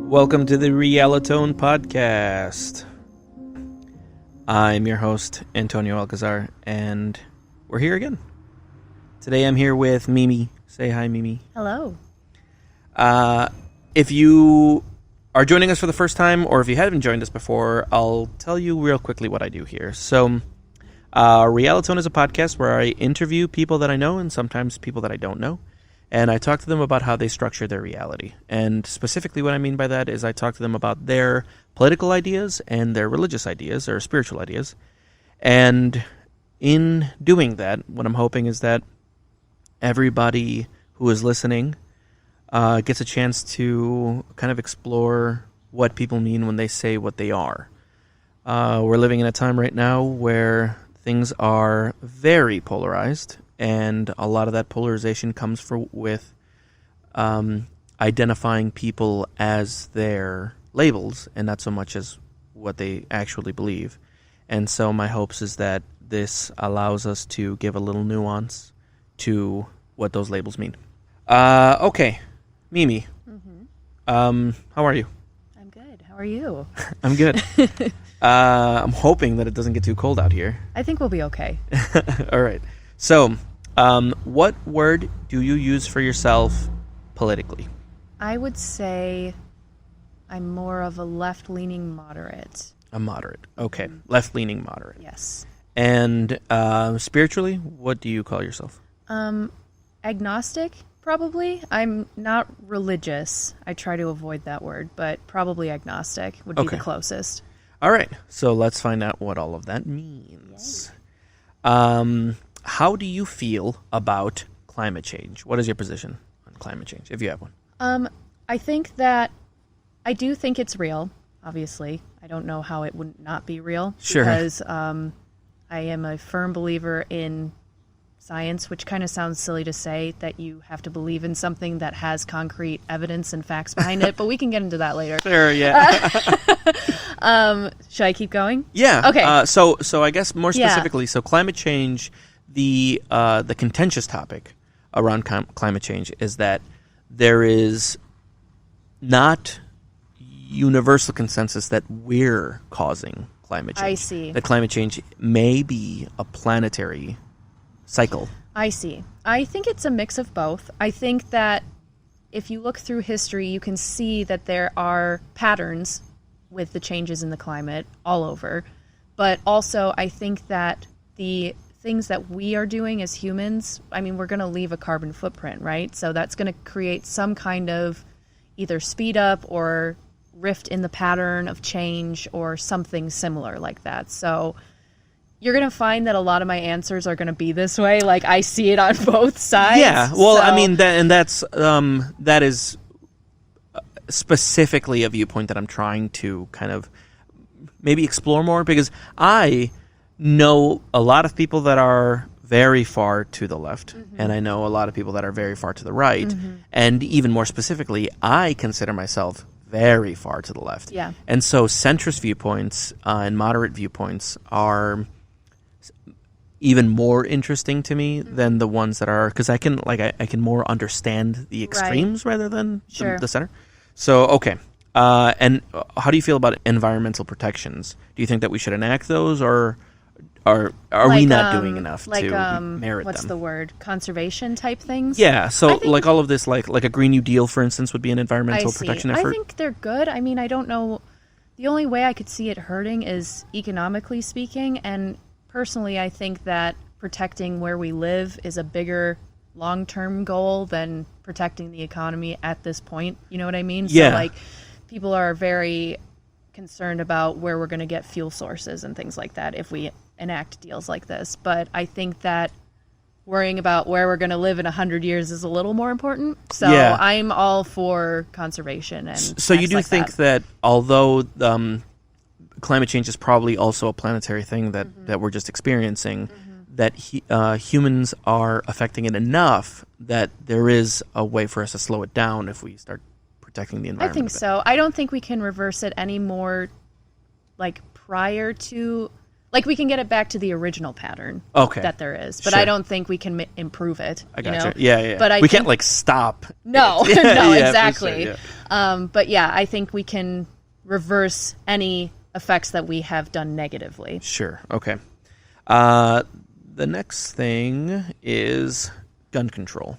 Welcome to the Realitone Podcast. I'm your host, Antonio Alcazar, and we're here again. Today I'm here with Mimi. Say hi, Mimi. Hello. If you are joining us for the first time, or if you haven't joined us before, I'll tell you real quickly what I do here. So, Realitone is a podcast where I interview people that I know and sometimes people that I don't know. And I talk to them about how they structure their reality. And specifically what I mean by that is I talk to them about their political ideas and their religious ideas or spiritual ideas. And in doing that, what I'm hoping is that everybody who is listening gets a chance to kind of explore what people mean when they say what they are. We're living in a time right now where things are very polarized. And a lot of that polarization comes with identifying people as their labels and not so much as what they actually believe. And so my hopes is that this allows us to give a little nuance to what those labels mean. Okay, Mimi, how are you? I'm good. How are you? I'm good. I'm hoping that it doesn't get too cold out here. I think we'll be okay. All right. So, what word do you use for yourself politically? I would say I'm more of a left-leaning moderate. A moderate. Okay. Left-leaning moderate. Yes. And spiritually, what do you call yourself? Agnostic, probably. I'm not religious. I try to avoid that word, but probably agnostic would be the closest. All right. So let's find out what all of that means. Yay. How do you feel about climate change? What is your position on climate change, if you have one? I think that I do think it's real, obviously. I don't know how it would not be real. Sure. Because I am a firm believer in science, which kind of sounds silly to say that you have to believe in something that has concrete evidence and facts behind it, but we can get into that later. Sure, yeah. Should I keep going? Yeah. Okay. So I guess more specifically, so climate change, the contentious topic around climate change is that there is not universal consensus that we're causing climate change. I see. That climate change may be a planetary cycle. I see. I think it's a mix of both. I think that if you look through history, you can see that there are patterns with the changes in the climate all over. But also, I think that the things that we are doing as humans, I mean, we're going to leave a carbon footprint, right? So that's going to create some kind of either speed up or rift in the pattern of change or something similar like that. So you're going to find that a lot of my answers are going to be this way. Like, I see it on both sides. Yeah, well, I mean, that is specifically a viewpoint that I'm trying to kind of maybe explore more, because I know a lot of people that are very far to the left, and I know a lot of people that are very far to the right, and even more specifically, I consider myself very far to the left. Yeah. And so centrist viewpoints and moderate viewpoints are even more interesting to me than the ones that are, because I can more understand the extremes rather than the center. So, okay. And how do you feel about environmental protections? Do you think that we should enact those, or are we not doing enough to merit what's them? the word? Conservation type things? Yeah, so like all of this, like a Green New Deal, for instance, would be an environmental protection effort? I think they're good. I mean, I don't know. The only way I could see it hurting is economically speaking, and personally, I think that protecting where we live is a bigger long-term goal than protecting the economy at this point. You know what I mean? Yeah. So, like, people are very concerned about where we're going to get fuel sources and things like that if we enact deals like this. But I think that worrying about where we're going to live in 100 years is a little more important. So I'm all for conservation. And so you do think that although climate change is probably also a planetary thing that we're just experiencing, that humans are affecting it enough that there is a way for us to slow it down if we start protecting the environment. I think so. I don't think we can reverse it any more, like, prior to... Like, we can get it back to the original pattern that there is. But I don't think we can improve it. I gotcha. Yeah. But we can't, like, stop. No, no, exactly. For sure, but, yeah, I think we can reverse any effects that we have done negatively. Sure. Okay. The next thing is gun control.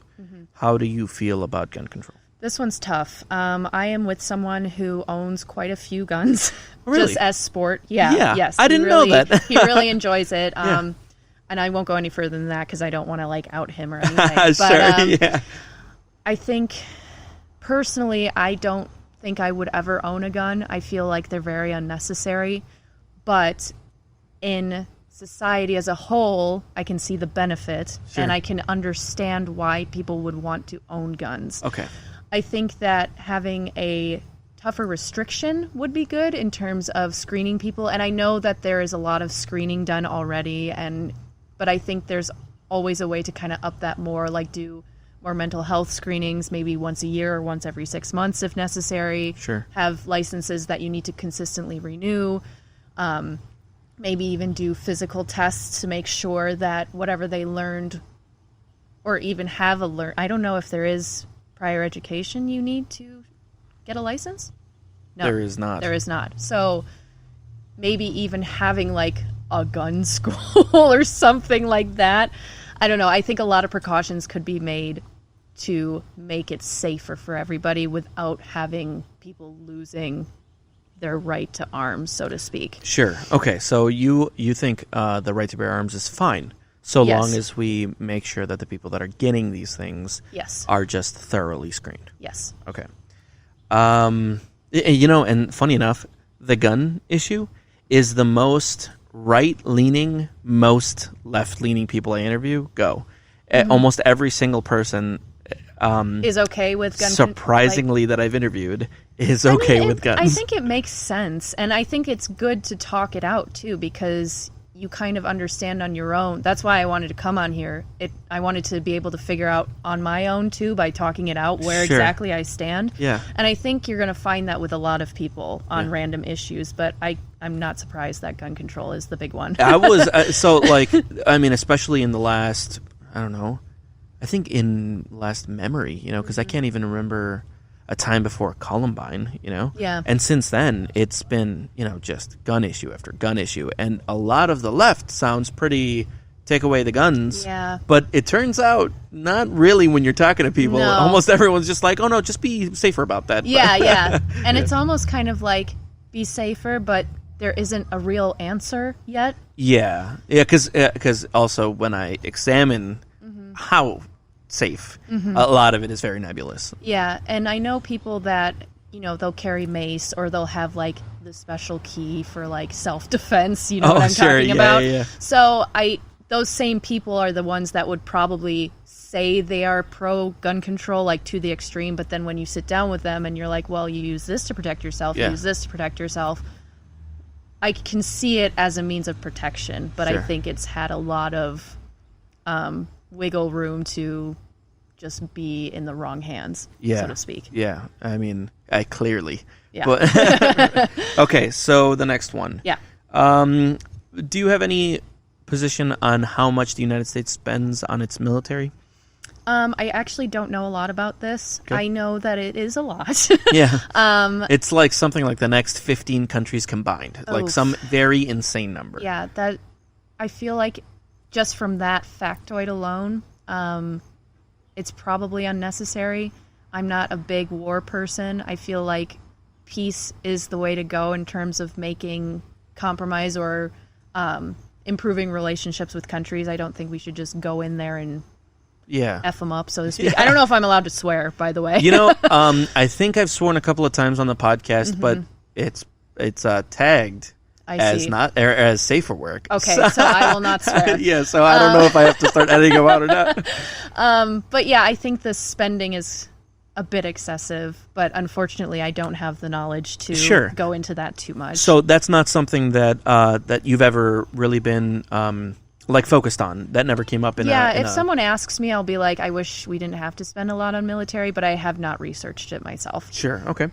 How do you feel about gun control? This one's tough. I am with someone who owns quite a few guns, Really? just as sport. Yeah. Yes. I didn't know that. He really enjoys it. Yeah. And I won't go any further than that because I don't want to, like, out him or anything. Sure, I think, personally, I don't think I would ever own a gun. I feel like they're very unnecessary. But in society as a whole, I can see the benefit, and I can understand why people would want to own guns. Okay. I think that having a tougher restriction would be good in terms of screening people. And I know that there is a lot of screening done already, but I think there's always a way to kind of up that more, like do more mental health screenings, maybe once a year or once every 6 months if necessary. Sure. Have licenses that you need to consistently renew. Maybe even do physical tests to make sure that whatever they learned or even have I don't know if there is prior education you need to get a license? No. There is not. There is not. So maybe even having like a gun school or something like that. I don't know. I think a lot of precautions could be made to make it safer for everybody without having people losing their right to arms, so to speak. Sure. Okay. So you think the right to bear arms is fine, so long as we make sure that the people that are getting these things are just thoroughly screened. Yes. Okay. And funny enough, the gun issue is the most right-leaning, most left-leaning people I interview go. Almost every single person is okay with gun. Surprisingly, that I've interviewed is okay with guns. I think it makes sense, and I think it's good to talk it out too, because you kind of understand on your own. That's why I wanted to come on here. I wanted to be able to figure out on my own too by talking it out where exactly I stand. Yeah. And I think you're going to find that with a lot of people on random issues, but I'm not surprised that gun control is the big one. I was especially in the last, I don't know, I think in last memory, because I can't even remember a time before Columbine, Yeah. And since then, it's been, just gun issue after gun issue. And a lot of the left sounds pretty take away the guns. Yeah. But it turns out not really when you're talking to people. No. Almost everyone's just like, oh, no, just be safer about that. Yeah. And it's almost kind of like be safer, but there isn't a real answer yet. Yeah, because also when I examine how safe, a lot of it is very nebulous. Yeah, and I know people that, they'll carry mace or they'll have like the special key for like self-defense, what I'm talking about. Yeah. So those same people are the ones that would probably say they are pro gun control, like to the extreme, but then when you sit down with them and you're like, well, you use this to protect yourself, you use this to protect yourself. I can see it as a means of protection, but I think it's had a lot of wiggle room to just be in the wrong hands, so to speak. Yeah, I mean, I clearly. Yeah. But okay, so the next one. Yeah. Do you have any position on how much the United States spends on its military? I actually don't know a lot about this. Okay. I know that it is a lot. Yeah. It's like something like the next 15 countries combined. Like some very insane number. Yeah, that I feel like just from that factoid alone, it's probably unnecessary. I'm not a big war person. I feel like peace is the way to go in terms of making compromise or improving relationships with countries. I don't think we should just go in there and F them up, so to speak. I don't know if I'm allowed to swear, by the way. I think I've sworn a couple of times on the podcast, but it's tagged as safe for work. Okay, so I will not swear. Yeah, so I don't know if I have to start editing them out or not. But yeah, I think the spending is a bit excessive, but unfortunately I don't have the knowledge to Sure. go into that too much. So that's not something that that you've ever really been like focused on. That never came up in if someone asks me, I'll be like, I wish we didn't have to spend a lot on military, but I have not researched it myself. Sure. Okay.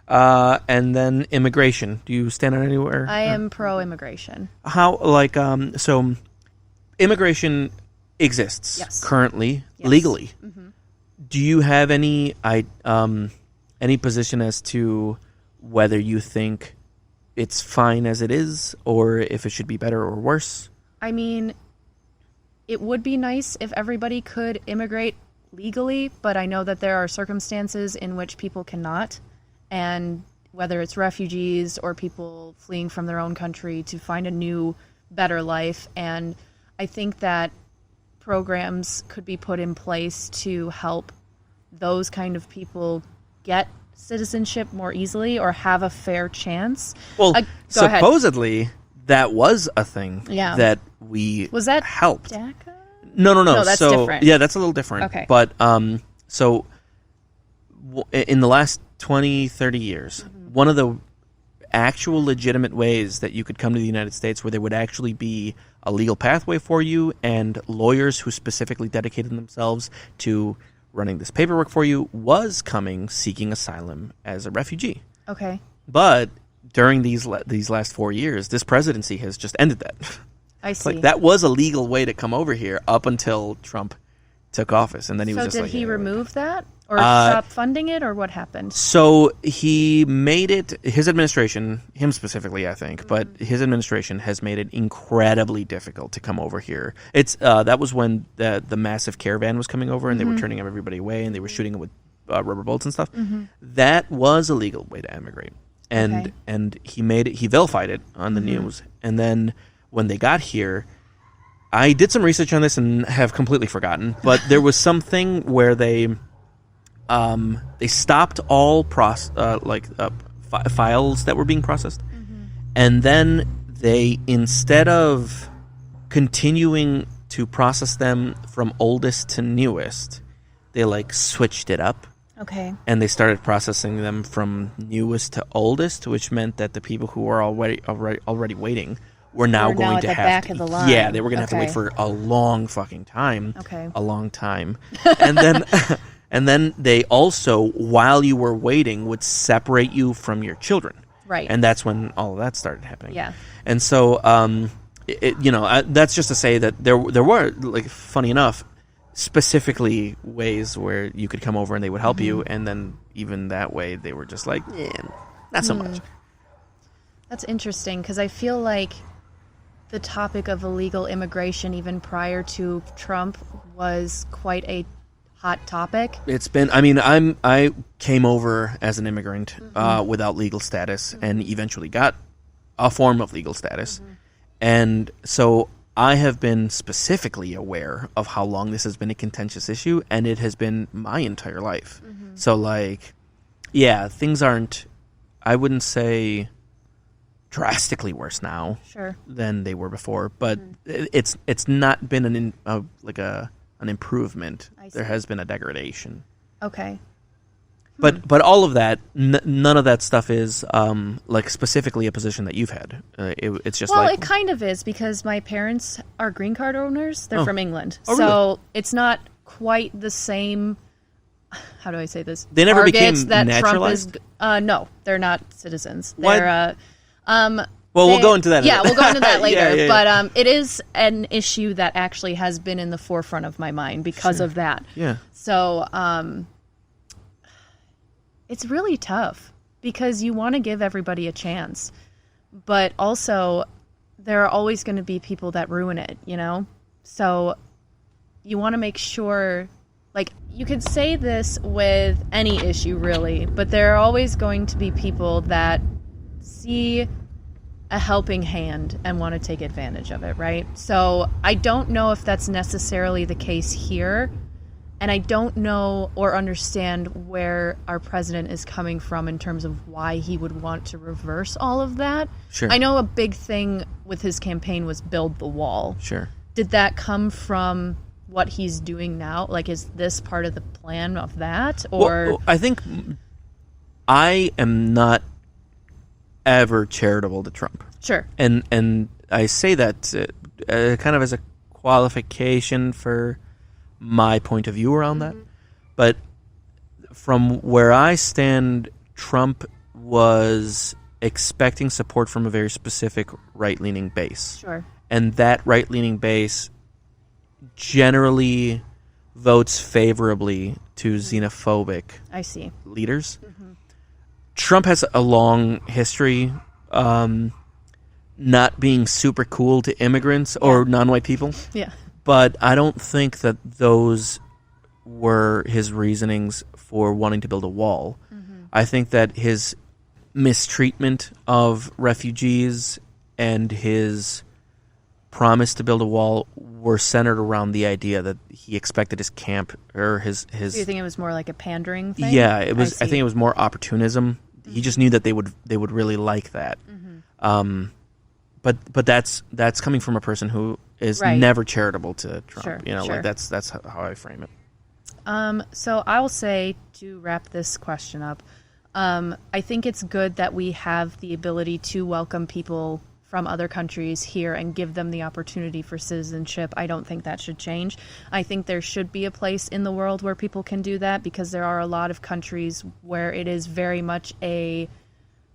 And then immigration. Do you stand on anywhere? I am pro-immigration. How, like, so immigration exists currently, legally. Mm-hmm. Do you have any position as to whether you think it's fine as it is, or if it should be better or worse? I mean, it would be nice if everybody could immigrate legally, but I know that there are circumstances in which people cannot. And whether it's refugees or people fleeing from their own country to find a new, better life. And I think that programs could be put in place to help those kind of people get citizenship more easily or have a fair chance. Well, go ahead. Supposedly that was a thing that we was that helped. DACA? No, that's different. Yeah, that's a little different. Okay. But so in the last 20, 30 years, one of the actual legitimate ways that you could come to the United States where there would actually be a legal pathway for you and lawyers who specifically dedicated themselves to running this paperwork for you was seeking asylum as a refugee. Okay. But during these last 4 years, this presidency has just ended that. I see. Like, that was a legal way to come over here up until Trump took office, and then he was just did like... he remove that? Or stop funding it, or what happened? So he made it, his administration, him specifically, I think, but his administration has made it incredibly difficult to come over here. It's that was when the massive caravan was coming over, and they were turning everybody away, and they were shooting it with rubber bullets and stuff. That was a legal way to emigrate, and he vilified it on the news. And then when they got here, I did some research on this and have completely forgotten, but there was something where they stopped all files that were being processed, and then they, instead of continuing to process them from oldest to newest, they switched it up. Okay. And they started processing them from newest to oldest, which meant that the people who were already waiting were now going to have back of the line. Yeah, they were going to have to wait for a long fucking time. Okay. A long time, and then. And then they also, while you were waiting, would separate you from your children. Right. And that's when all of that started happening. Yeah. And so, that's just to say that there were, funny enough, specifically ways where you could come over and they would help you. And then even that way, they were just like, not so much. That's interesting, because I feel like the topic of illegal immigration, even prior to Trump, was quite a hot topic. It's been, I came over as an immigrant without legal status and eventually got a form of legal status. And so I have been specifically aware of how long this has been a contentious issue, and it has been my entire life. So things aren't, I wouldn't say drastically worse now than they were before, but it's not been an improvement. There has been a degradation. Okay. But all of that, none of that stuff is specifically a position that you've had. It's just it kind of is, because my parents are green card owners. They're from England. Oh, so really? It's not quite the same. How do I say this? They never became that naturalized? Trump is, no, they're not citizens. What? They're we'll go into that. Yeah, we'll go into that later. Yeah. But it is an issue that actually has been in the forefront of my mind because of that. Yeah. So it's really tough, because you want to give everybody a chance, but also there are always going to be people that ruin it, So you want to make sure, you could say this with any issue really, but there are always going to be people that see a helping hand and want to take advantage of it, right? So I don't know if that's necessarily the case here, and I don't know or understand where our president is coming from in terms of why he would want to reverse all of that. Sure. I know a big thing with his campaign was build the wall. Sure. Did that come from what he's doing now? Like, is this part of the plan of that? Or Well, I think I am not ever charitable to Trump. Sure. And I say that kind of as a qualification for my point of view around that. But from where I stand, Trump was expecting support from a very specific right-leaning base. Sure. And that right-leaning base generally votes favorably to xenophobic I see. leaders. Trump has a long history not being super cool to immigrants or non-white people. Yeah. But I don't think that those were his reasonings for wanting to build a wall. I think that his mistreatment of refugees and his promise to build a wall were centered around the idea that he expected his camp or his. Do you think it was more like a pandering thing? Yeah, it was. I see. think it was more opportunism. He just knew that they would really like that. But that's coming from a person who is Right. never charitable to Trump. Sure, You know, sure. like that's how I frame it. So I will say, to wrap this question up, I think it's good that we have the ability to welcome people from other countries here and give them the opportunity for citizenship. I don't think that should change. I think there should be a place in the world where people can do that, because there are a lot of countries where it is very much a,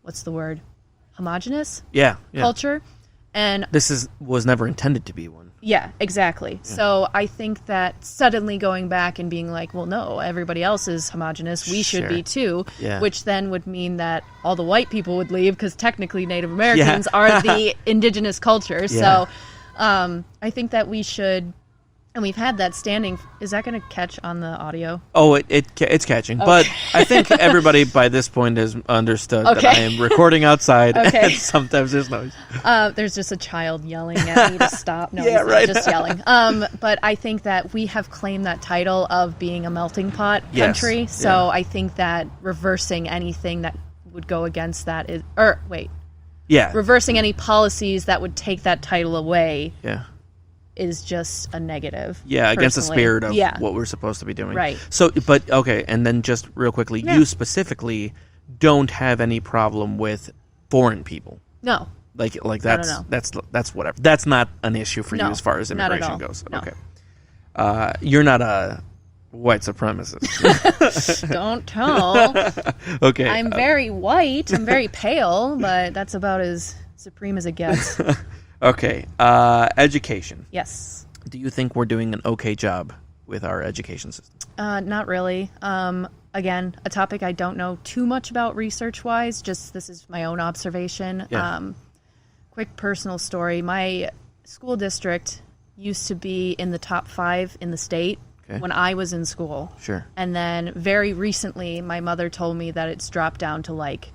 what's the word, homogenous Yeah. culture. And This was never intended to be one. yeah, exactly. So I think that suddenly going back and being like, well, no, everybody else is homogenous, we should Sure. be too, Yeah. which then would mean that all the white people would leave, because technically Native Americans are the indigenous culture. Yeah. So I think that we should, and we've had that standing. Is that going to catch on the audio? Oh, it's catching. But I think everybody by this point has understood that Okay. I am recording outside Okay. and sometimes there's noise. There's just a child yelling at me to stop. No, Yeah, he's not, right. just yelling. But I think that we have claimed that title of being a melting pot Yes. country. So Yeah. I think that reversing anything that would go against that is, Yeah. reversing any policies that would take that title away Yeah. is just a negative. Yeah, against the personally. spirit of Yeah. what we're supposed to be doing. Right. So, but okay, and then just real quickly, Yeah. you specifically don't have any problem with foreign people. No. Like No, that's no. that's whatever. That's not an issue for No, you as far as not at immigration all. goes. No. Okay. You're not a white supremacist. Don't tell. Okay. I'm very white. I'm very pale, but that's about as supreme as it gets. Okay. Education. Yes. Do you think we're doing an okay job with our education system? Not really. Again, a topic I don't know too much about research-wise. Just this is my own observation. Yeah. Quick personal story. My school district used to be in the top 5 in the state Okay. when I was in school. Sure. And then very recently, my mother told me that it's dropped down to like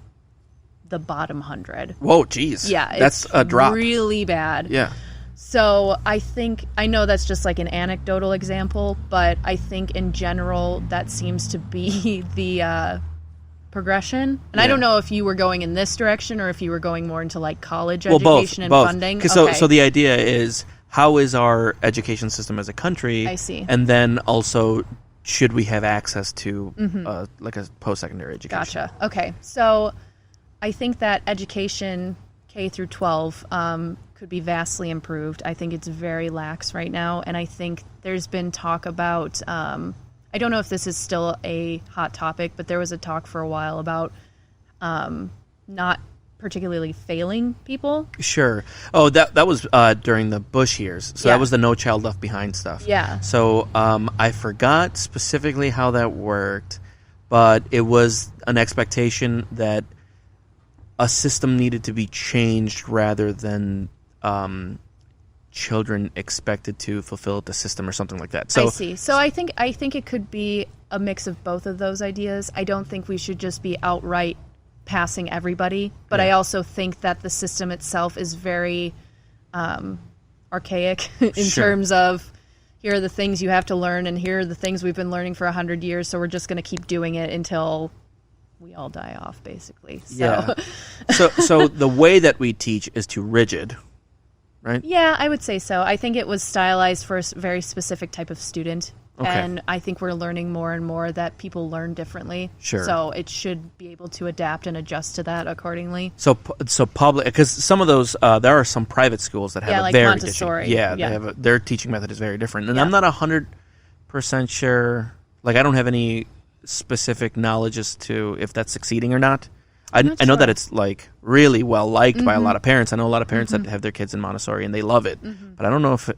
the bottom 100. Whoa, geez. Yeah, That's it's a drop. really bad. Yeah. So I know that's just like an anecdotal example, but I think in general that seems to be the progression. And I don't know if you were going in this direction or if you were going more into like college education and both. funding. 'Cause Okay. So the idea is, how is our education system as a country? I see. And then also, should we have access to like a post-secondary education? Gotcha. Okay. So I think that education K through 12 could be vastly improved. I think it's very lax right now. And I think there's been talk about, I don't know if this is still a hot topic, but there was a talk for a while about not particularly failing people. Sure. Oh, that was during the Bush years. So Yeah. that was the No Child Left Behind stuff. Yeah. So I forgot specifically how that worked, but it was an expectation that a system needed to be changed rather than children expected to fulfill the system or something like that. So I see. So I think it could be a mix of both of those ideas. I don't think we should just be outright passing everybody, but I also think that the system itself is very archaic in Sure. terms of, here are the things you have to learn, and here are the things we've been learning for 100 years, so we're just going to keep doing it until we all die off, basically. So, Yeah. So the way that we teach is too rigid. right? Yeah, I would say so. I think it was stylized for a very specific type of student. Okay. And I think we're learning more and more that people learn differently. Sure. So it should be able to adapt and adjust to that accordingly. So public, because some of those, there are some private schools that have Yeah, a like very Montessori. different. Yeah. They have their teaching method is very different, and Yeah. I'm not 100% sure. Like, I don't have any specific knowledge as to if that's succeeding or not. I know sure. that it's like really well liked by a lot of parents. I know a lot of parents that have their kids in Montessori and they love it, but I don't know if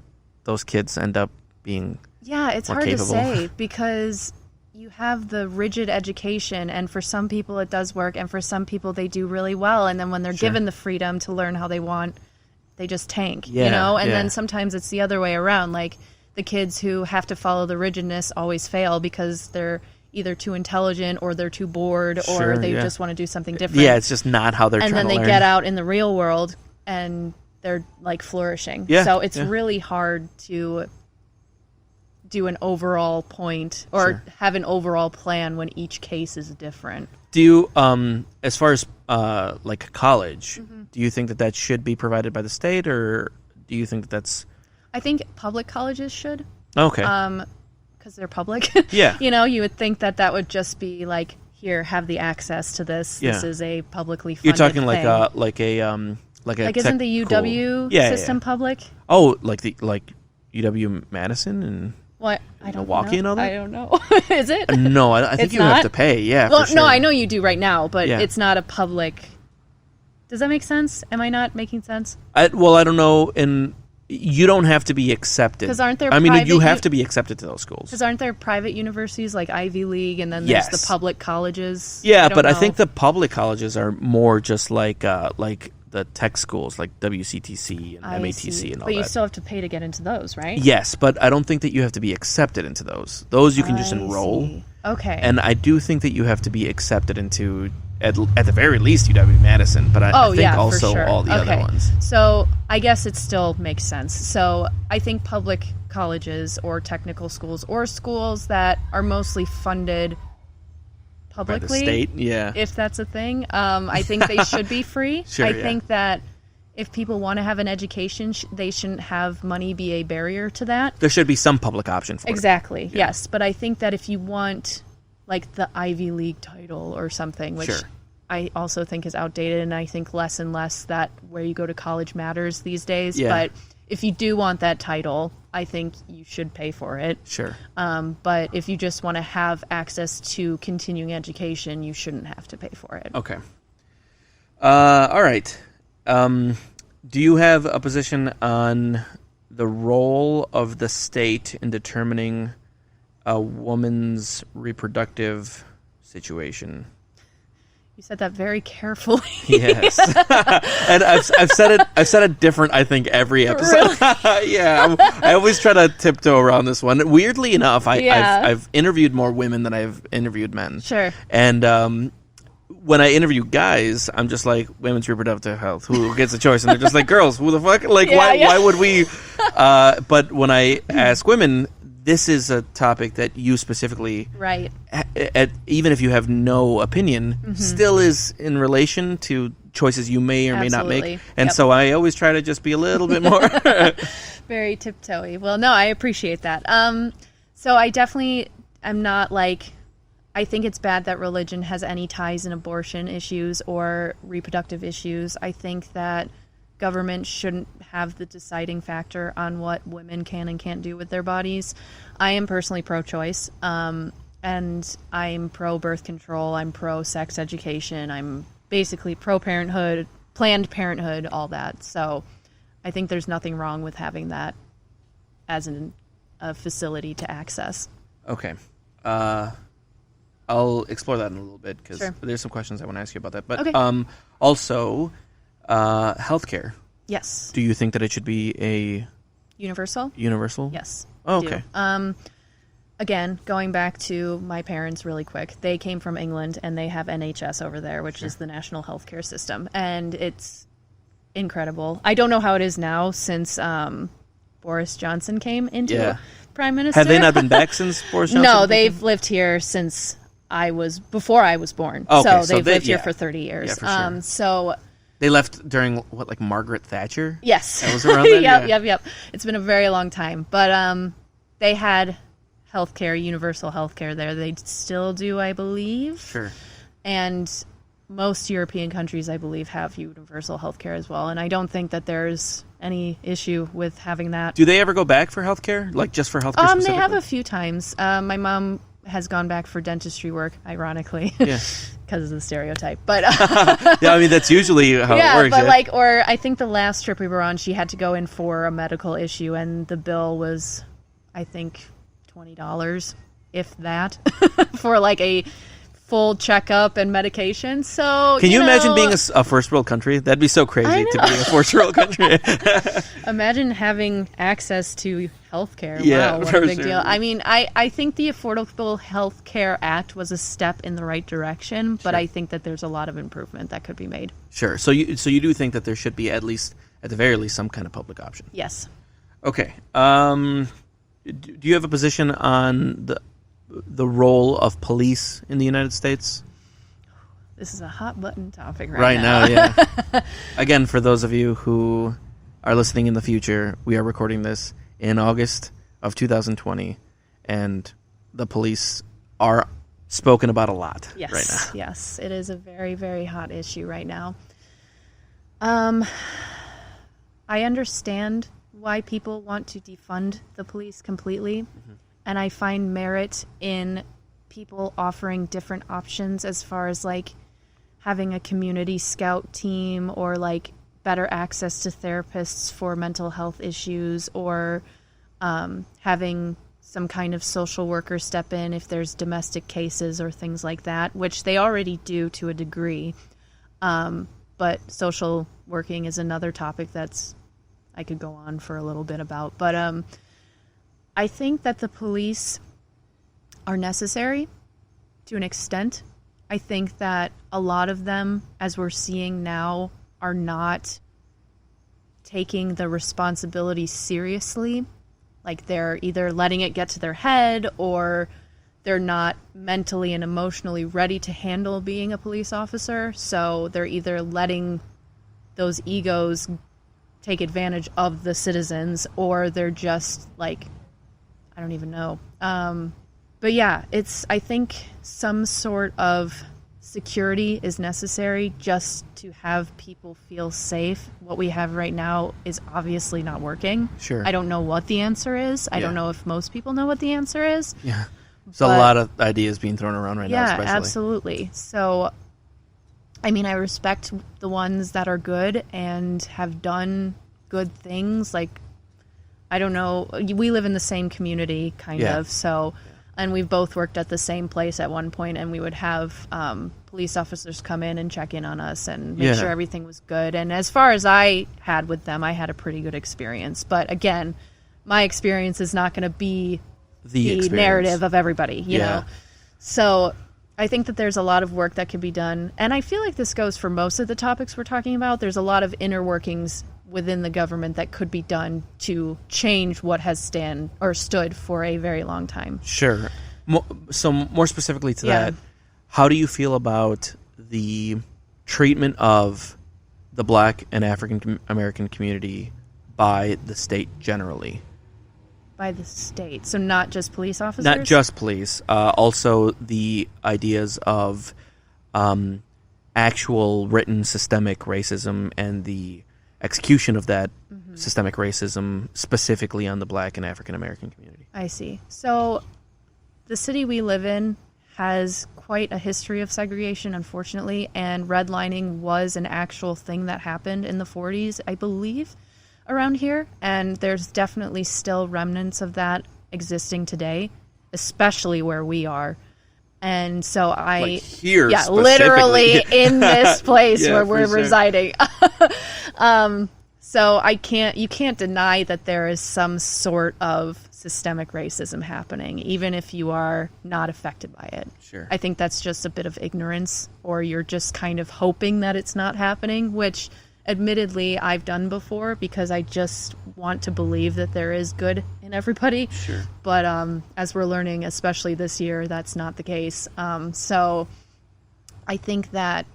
those kids end up being. Yeah, it's more hard capable. to say because you have the rigid education, and for some people it does work, and for some people they do really well, and then when they're given the freedom to learn how they want, they just tank, Yeah, you know? And yeah. then sometimes it's the other way around. Like, the kids who have to follow the rigidness always fail because they're either too intelligent or they're too bored Sure, or they yeah. just want to do something different. Yeah, it's just not how they're and trying then to they learn. get out in the real world and they're like flourishing. Yeah, So it's yeah. really hard to do an overall point or Sure. have an overall plan when each case is different. Do you, as far as like college, Mm-hmm. do you think that should be provided by the state, or do you think that that's I think public colleges should, okay? because they're public. Yeah. You know, you would think that would just be like, here, have the access to this. Yeah. This is a publicly funded You're talking thing. like a Like, tech isn't the school. UW Yeah, system yeah. public? Oh, like UW Madison and What? I don't Milwaukee know. and all that? I don't know. Is it? no, I think It's you have not? to pay. Yeah. Well, for sure. no, I know you do right now, but Yeah. it's not a public. Does that make sense? Am I not making sense? I don't know. And you don't have to be accepted. 'Cause aren't there I mean, you private have to be accepted to those schools. Because aren't there private universities like Ivy League, and then there's Yes. the public colleges? Yeah, don't but I know. think the public colleges are more just like the tech schools, like WCTC and I MATC see. and all But you that. still have to pay to get into those, right? Yes, but I don't think that you have to be accepted into those. Those you can just I enroll. see. Okay. And I do think that you have to be accepted into, at the very least, UW Madison, but I think yeah, also for sure. all the other ones. So I guess it still makes sense. So I think public colleges or technical schools or schools that are mostly funded By publicly, the state, yeah. if that's a thing, I think they should be free. Sure, I yeah. think that if people want to have an education, they shouldn't have money be a barrier to that. There should be some public option for it. Exactly. Yes, but I think that if you want like the Ivy League title or something, which Sure. I also think is outdated, and I think less and less that where you go to college matters these days. Yeah. But if you do want that title, I think you should pay for it. Sure. But if you just want to have access to continuing education, you shouldn't have to pay for it. Okay. All right. Do you have a position on the role of the state in determining a woman's reproductive situation? You said that very carefully. Yes, and I've said it different. I think every episode. Yeah, I always try to tiptoe around this one. Weirdly enough, Yeah. I've interviewed more women than I've interviewed men. Sure. And when I interview guys, I'm just like, women's reproductive health. Who gets a choice? And they're just like, girls. Who the fuck? Like, Yeah, why? yeah. Why would we? But when I ask women, this is a topic that you specifically, Right. even if you have no opinion, still is in relation to choices you may or may not Absolutely. make. And Yep. so I always try to just be a little bit more. Very tiptoey. Well, no, I appreciate that. So I definitely am not like, I think it's bad that religion has any ties in abortion issues or reproductive issues. I think that government shouldn't have the deciding factor on what women can and can't do with their bodies. I am personally pro-choice, and I'm pro-birth control. I'm pro-sex education. I'm basically pro-parenthood, Planned Parenthood, all that. So I think there's nothing wrong with having that as a facility to access. Okay. I'll explore that in a little bit because Sure. there's some questions I want to ask you about that. But Okay. Also, healthcare. Yes. Do you think that it should be a Universal? universal? Yes. Oh, I do. okay. Again, going back to my parents really quick, they came from England and they have NHS over there, which is the National Healthcare System. And it's incredible. I don't know how it is now since Boris Johnson came into Prime Minister. Have they not been back since Boris Johnson? No, they've lived here since before I was born. Okay, so so they've they- lived here yeah. for 30 years. Yeah, for sure. So They left during, what, like Margaret Thatcher? Yes. That was around then? Yep. It's been a very long time. But they had healthcare, universal healthcare there. They still do, I believe. Sure. And most European countries, I believe, have universal healthcare as well. And I don't think that there's any issue with having that. Do they ever go back for healthcare? Like, just for healthcare specifically? They have a few times. My mom has gone back for dentistry work, ironically. Yeah. Because of the stereotype. But yeah, I mean, that's usually how it works. But or I think the last trip we were on, she had to go in for a medical issue, and the bill was, I think, $20, if that, for like a full checkup and medication. So can you imagine being a first world country? That'd be so crazy to be a first world country. Imagine having access to healthcare. Yeah, wow, what a big deal. I mean, I think the Affordable Health Care Act was a step in the right direction, but I think that there's a lot of improvement that could be made. Sure. So you do think that there should be at the very least some kind of public option? Yes. Okay. Do you have a position on the role of police in the United States? This is a hot button topic right now. Yeah. Again, for those of you who are listening in the future, we are recording this in August of 2020, and the police are spoken about a lot right now. Yes, it is a very, very hot issue right now. I understand why people want to defund the police completely. Mm-hmm. And I find merit in people offering different options as far as like having a community scout team or like better access to therapists for mental health issues or having some kind of social worker step in if there's domestic cases or things like that, which they already do to a degree. But social working is another topic that's I could go on for a little bit about. But I think that the police are necessary to an extent. I think that a lot of them, as we're seeing now, are not taking the responsibility seriously. Like they're either letting it get to their head or they're not mentally and emotionally ready to handle being a police officer. So they're either letting those egos take advantage of the citizens or they're just like, I don't even know. But yeah, I think some sort of security is necessary just to have people feel safe. What we have right now is obviously not working. Sure. I don't know what the answer is. I don't know if most people know what the answer is. Yeah. There's a lot of ideas being thrown around right now, especially. Yeah, absolutely. So, I mean, I respect the ones that are good and have done good things. Like, I don't know, we live in the same community, kind of, so, and we've both worked at the same place at one point, and we would have police officers come in and check in on us and make sure everything was good. And as far as I had with them, I had a pretty good experience. But again, my experience is not going to be the narrative of everybody, you know? So I think that there's a lot of work that could be done. And I feel like this goes for most of the topics we're talking about. There's a lot of inner workings within the government that could be done to change what has stood for a very long time. Sure. So more specifically to that, how do you feel about the treatment of the Black and African American community by the state generally? By the state, so not just police officers? Not just police. Also the ideas of actual written systemic racism and the execution of that systemic racism specifically on the Black and African American community. I see. So the city we live in has quite a history of segregation, unfortunately, and redlining was an actual thing that happened in the 40s, I believe, around here, and there's definitely still remnants of that existing today, especially where we are. And so like here, literally in this place where we're residing. So you can't deny that there is some sort of systemic racism happening, even if you are not affected by it. Sure. I think that's just a bit of ignorance, or you're just kind of hoping that it's not happening, which admittedly I've done before because I just want to believe that there is good in everybody. Sure. But as we're learning, especially this year, that's not the case. So I think that,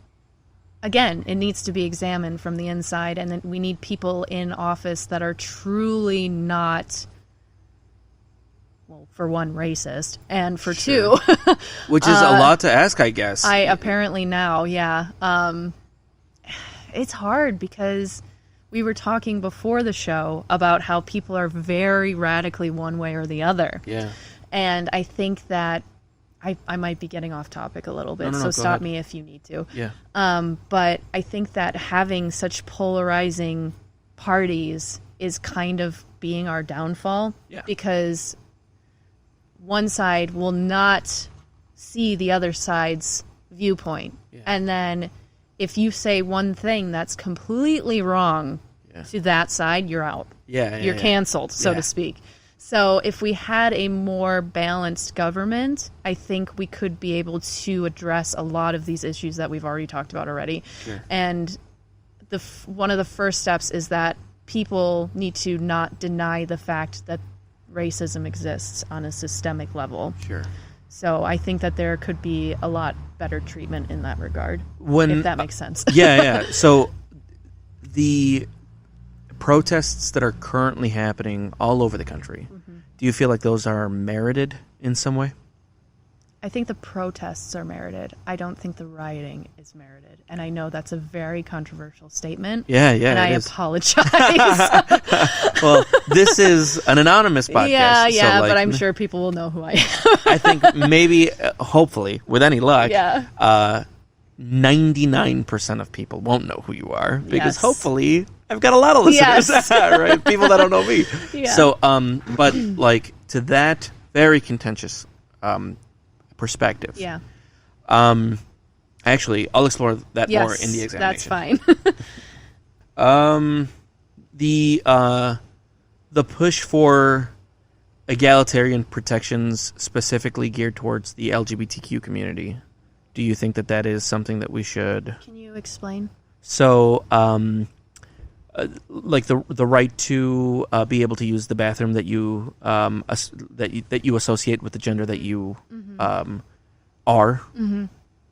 again, it needs to be examined from the inside, and then we need people in office that are truly not, well, for one, racist, and for two, which is a lot to ask, I guess. Apparently now, yeah. It's hard because we were talking before the show about how people are very radically one way or the other. Yeah. And I think that I might be getting off topic a little bit, so stop me if you need to. Yeah. But I think that having such polarizing parties is kind of being our downfall, because one side will not see the other side's viewpoint. Yeah. And then if you say one thing that's completely wrong to that side, you're out. You're canceled, so to speak. So if we had a more balanced government, I think we could be able to address a lot of these issues that we've already talked about already. Sure. And one of the first steps is that people need to not deny the fact that racism exists on a systemic level. Sure. So I think that there could be a lot better treatment in that regard, if that makes sense. So the protests that are currently happening all over the country, do you feel like those are merited in some way? I think the protests are merited. I don't think the rioting is merited. And I know that's a very controversial statement. And I apologize. Well, this is an anonymous podcast. So but I'm sure people will know who I am. I think maybe, hopefully, with any luck, 99% of people won't know who you are, because hopefully I've got a lot of listeners, right? People that don't know me. So, but like, to that very contentious perspective. Actually, I'll explore that more in the examination. That's fine. The push for egalitarian protections specifically geared towards the LGBTQ community. Do you think that that is something that we should? Can you explain? So, like the right to be able to use the bathroom that you that you associate with the gender that you are,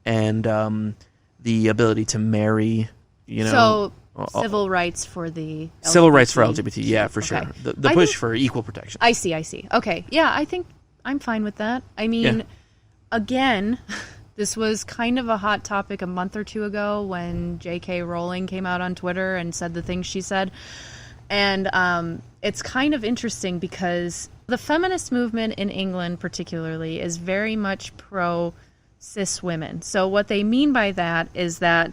and the ability to marry. So civil rights for the LGBT. Civil rights for LGBT, for sure. The push for equal protection. I see. Okay, I think I'm fine with that. I mean, again. This was kind of a hot topic a month or two ago when J.K. Rowling came out on Twitter and said the things she said. And it's kind of interesting because the feminist movement in England particularly is very much pro-cis women. So what they mean by that is that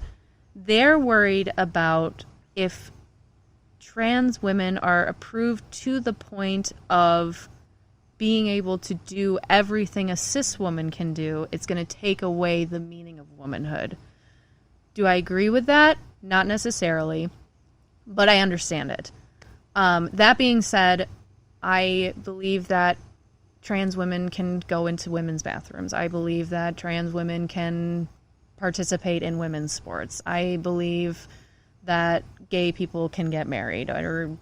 they're worried about if trans women are approved to the point of being able to do everything a cis woman can do, it's going to take away the meaning of womanhood. Do I agree with that? Not necessarily, but I understand it. That being said, I believe that trans women can go into women's bathrooms. I believe that trans women can participate in women's sports. I believe that gay people can get married, or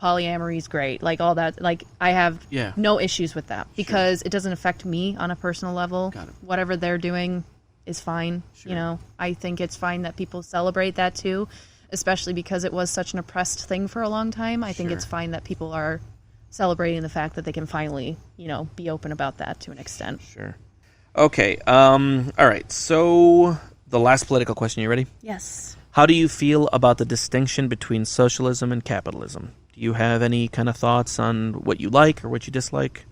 polyamory is great, like all that. Like, I have no issues with that because it doesn't affect me on a personal level. Whatever they're doing is fine. I think it's fine that people celebrate that too, especially because it was such an oppressed thing for a long time. I think it's fine that people are celebrating the fact that they can finally, be open about that to an extent. Okay. All right. So the last political question. You ready? Yes. How do you feel about the distinction between socialism and capitalism? Do you have any kind of thoughts on what you like or what you dislike?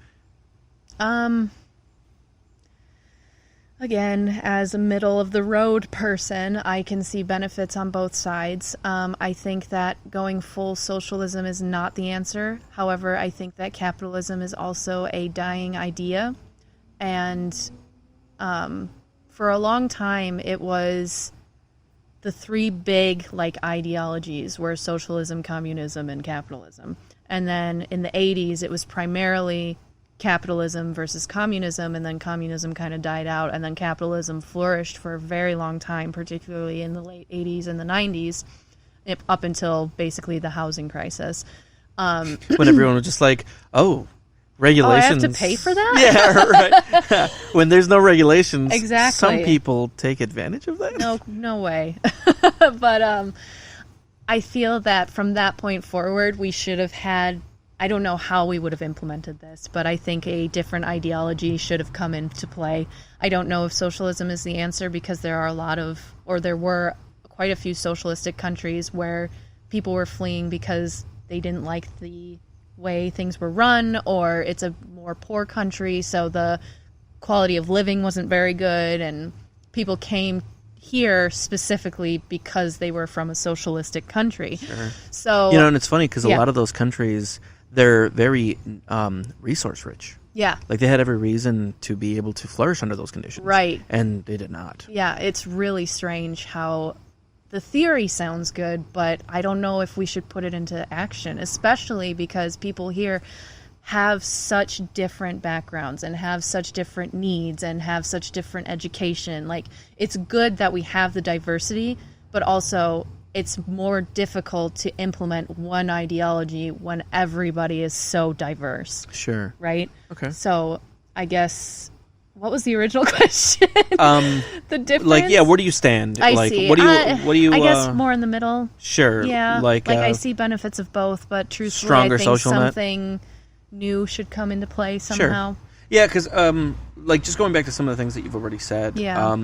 Again, as a middle-of-the-road person, I can see benefits on both sides. I think that going full socialism is not the answer. However, I think that capitalism is also a dying idea. And for a long time, it was the three big ideologies were socialism, communism, and capitalism. And then in the 80s, it was primarily capitalism versus communism, and then communism kind of died out, and then capitalism flourished for a very long time, particularly in the late 80s and the 90s, up until basically the housing crisis. When everyone was just like, oh, regulations. Oh, I have to pay for that? Yeah, right. When there's no regulations, Exactly. some people take advantage of that. No way. But I feel that from that point forward, we should have had, I don't know how we would have implemented this, but I think a different ideology should have come into play. I don't know if socialism is the answer, because there were quite a few socialistic countries where people were fleeing because they didn't like the way things were run, or it's a more poor country, so the quality of living wasn't very good, and people came here specifically because they were from a socialistic country. Sure. So and it's funny because a lot of those countries, they're very resource rich. Yeah. Like, they had every reason to be able to flourish under those conditions. Right. And they did not. Yeah, it's really strange how the theory sounds good, but I don't know if we should put it into action, especially because people here have such different backgrounds and have such different needs and have such different education. Like, it's good that we have the diversity, but also it's more difficult to implement one ideology when everybody is so diverse. Sure. Right? Okay. So I guess, what was the original question? The difference? Like, yeah, where do you stand? I see. What do you? I guess more in the middle. Sure. Yeah. Like I see benefits of both, but truthfully, stronger I think social net? something new should come into play somehow. Sure. Yeah, because like, just going back to some of the things that you've already said. Yeah.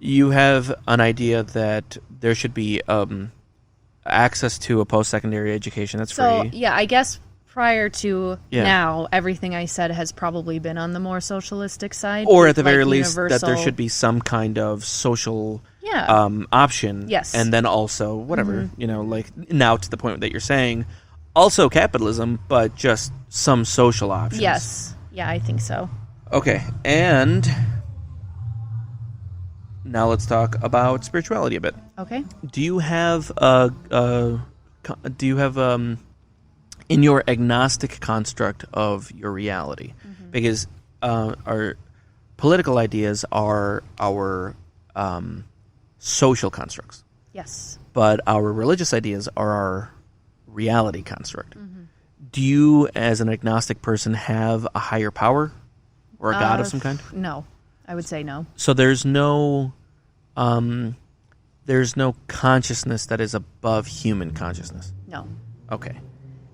You have an idea that there should be access to a post-secondary education that's So, free. yeah, I guess prior to now, everything I said has probably been on the more socialistic side. Or at the like very least, that there universal- should be some kind of social Yeah. option. Yes. And then also, whatever, like, now to the point that you're saying, also capitalism, but just some social options. Yes. Yeah, I think so. Okay, and now let's talk about spirituality a bit. Okay. Do you have in your agnostic construct of your reality? Because our political ideas are our social constructs, Yes. but our religious ideas are our reality construct. Do you, as an agnostic person, have a higher power or a god of some kind? No. I would say no. So there's no consciousness that is above human consciousness. No. Okay.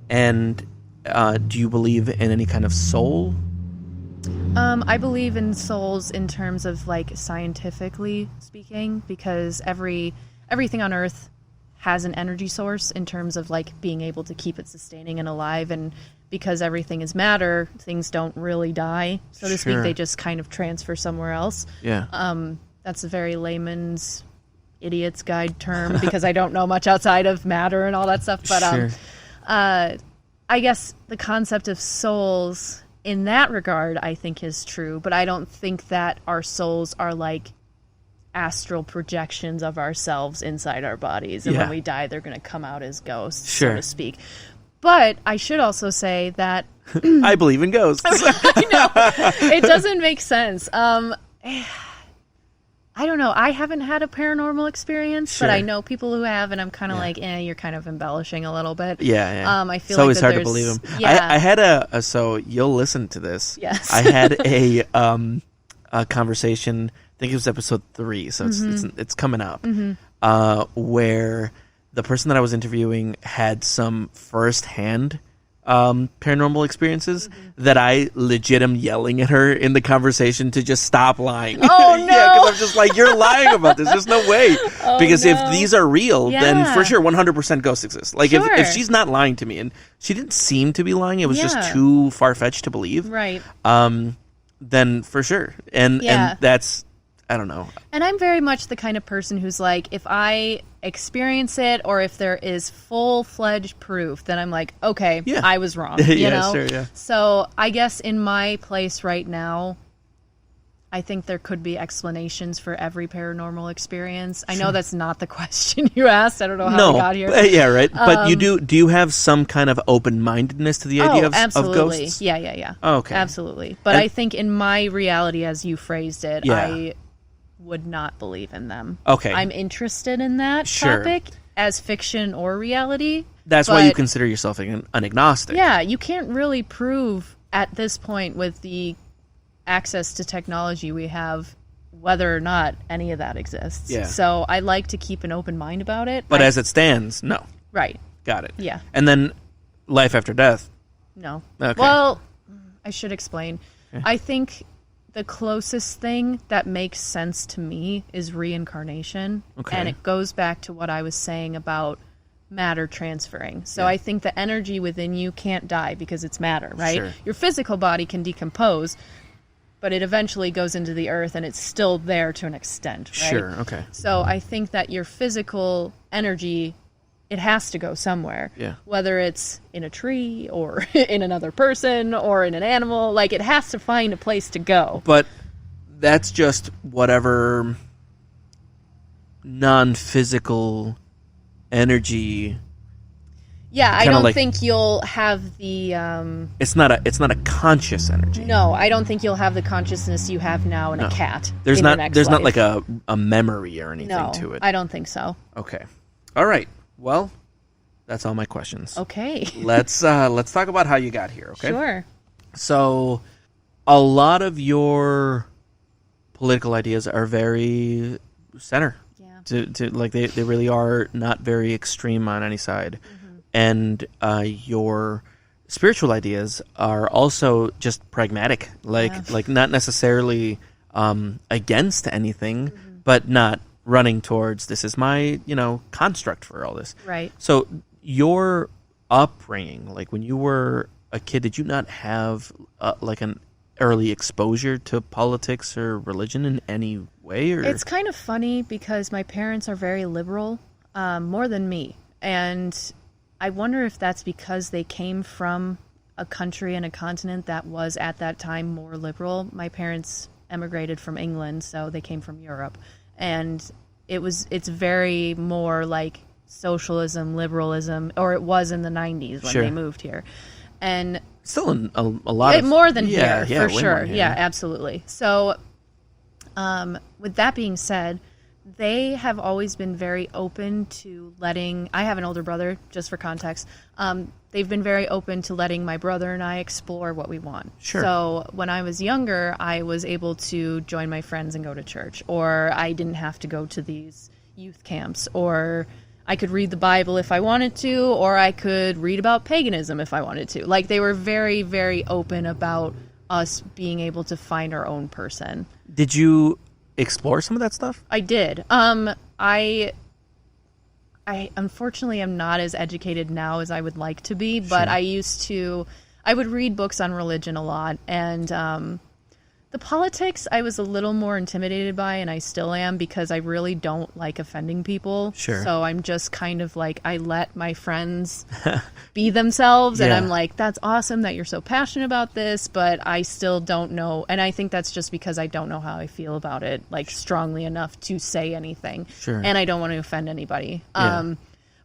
And do you believe in any kind of soul? I believe in souls in terms of, like, scientifically speaking, because everything on Earth has an energy source in terms of, like, being able to keep it sustaining and alive, and because everything is matter, things don't really die, so to speak. Sure. They just kind of transfer somewhere else. Yeah. That's a very layman's idiot's guide term because I don't know much outside of matter and all that stuff. But Sure. I guess the concept of souls in that regard, I think, is true. But I don't think that our souls are like astral projections of ourselves inside our bodies. And when we die, they're going to come out as ghosts, so to speak. But I should also say that I believe in ghosts. I know. It doesn't make sense. I don't know. I haven't had a paranormal experience, but I know people who have, and I'm kind of like, you're kind of embellishing a little bit. Yeah. I feel it's like always hard to there's- believe them. Yeah. I had so you'll listen to this. Yes. I had a conversation. I think it was episode 3, so it's coming up. Where the person that I was interviewing had some firsthand paranormal experiences that I legit am yelling at her in the conversation to just stop lying. Oh, no. Yeah, because I'm just like, you're lying about this. There's no way. Because if these are real, then for sure 100% ghosts exist. Like, if she's not lying to me, and she didn't seem to be lying, it was just too far-fetched to believe. Right. Then for sure. And that's, I don't know. And I'm very much the kind of person who's like, if I experience it or if there is full-fledged proof, then I'm like, okay, I was wrong. You know? Sure, yeah. So I guess in my place right now, I think there could be explanations for every paranormal experience. I know that's not the question you asked. I don't know how we got here. Yeah, right. But do you have some kind of open-mindedness to the idea of ghosts? Yeah. Oh, okay. Absolutely. But I think in my reality, as you phrased it, I would not believe in them. Okay. I'm interested in that topic. as fiction or reality. That's why you consider yourself an agnostic. Yeah, you can't really prove at this point with the access to technology we have whether or not any of that exists. Yeah. So I like to keep an open mind about it. But as it stands, no. Right. Got it. Yeah. And then life after death. No. Okay. Well, I should explain. Okay. I think the closest thing that makes sense to me is reincarnation. Okay. And it goes back to what I was saying about matter transferring. So I think the energy within you can't die because it's matter, right? Sure. Your physical body can decompose, but it eventually goes into the earth and it's still there to an extent, right? Sure, okay. So I think that your physical energy, it has to go somewhere. Yeah. Whether it's in a tree or in another person or in an animal, like it has to find a place to go. But that's just whatever non-physical energy. Yeah, I don't think you'll have the It's not a conscious energy. No, I don't think you'll have the consciousness you have now in a cat. There's in not your next there's life. not like a memory or anything to it. I don't think so. Okay. All right. Well, that's all my questions. Okay. Let's talk about how you got here, okay? Sure. So, a lot of your political ideas are very center. Yeah. To like they really are not very extreme on any side. Mm-hmm. And your spiritual ideas are also just pragmatic, like not necessarily against anything, but not running towards this is my construct for all this. Right. So your upbringing, like when you were a kid, did you not have like an early exposure to politics or religion in any way? Or it's kind of funny because my parents are very liberal, more than me, and I wonder if that's because they came from a country and a continent that was at that time more liberal. My parents emigrated from England, so they came from Europe, and it's very more like socialism, liberalism, or it was in the 90s when they moved here, and still in a lot of more than here for sure. Here. Yeah, absolutely. So, with that being said, they have always been very open to letting... I have an older brother, just for context. They've been very open to letting my brother and I explore what we want. Sure. So when I was younger, I was able to join my friends and go to church. Or I didn't have to go to these youth camps. Or I could read the Bible if I wanted to. Or I could read about paganism if I wanted to. Like, they were very, very open about us being able to find our own person. Did you explore some of that stuff? I did. I unfortunately am not as educated now as I would like to be, but sure. I would read books on religion a lot, and the politics I was a little more intimidated by, and I still am, because I really don't like offending people. Sure. So I'm just kind of like, I let my friends be themselves, and I'm like, that's awesome that you're so passionate about this, but I still don't know, and I think that's just because I don't know how I feel about it, like, strongly enough to say anything. Sure. And I don't want to offend anybody. Yeah.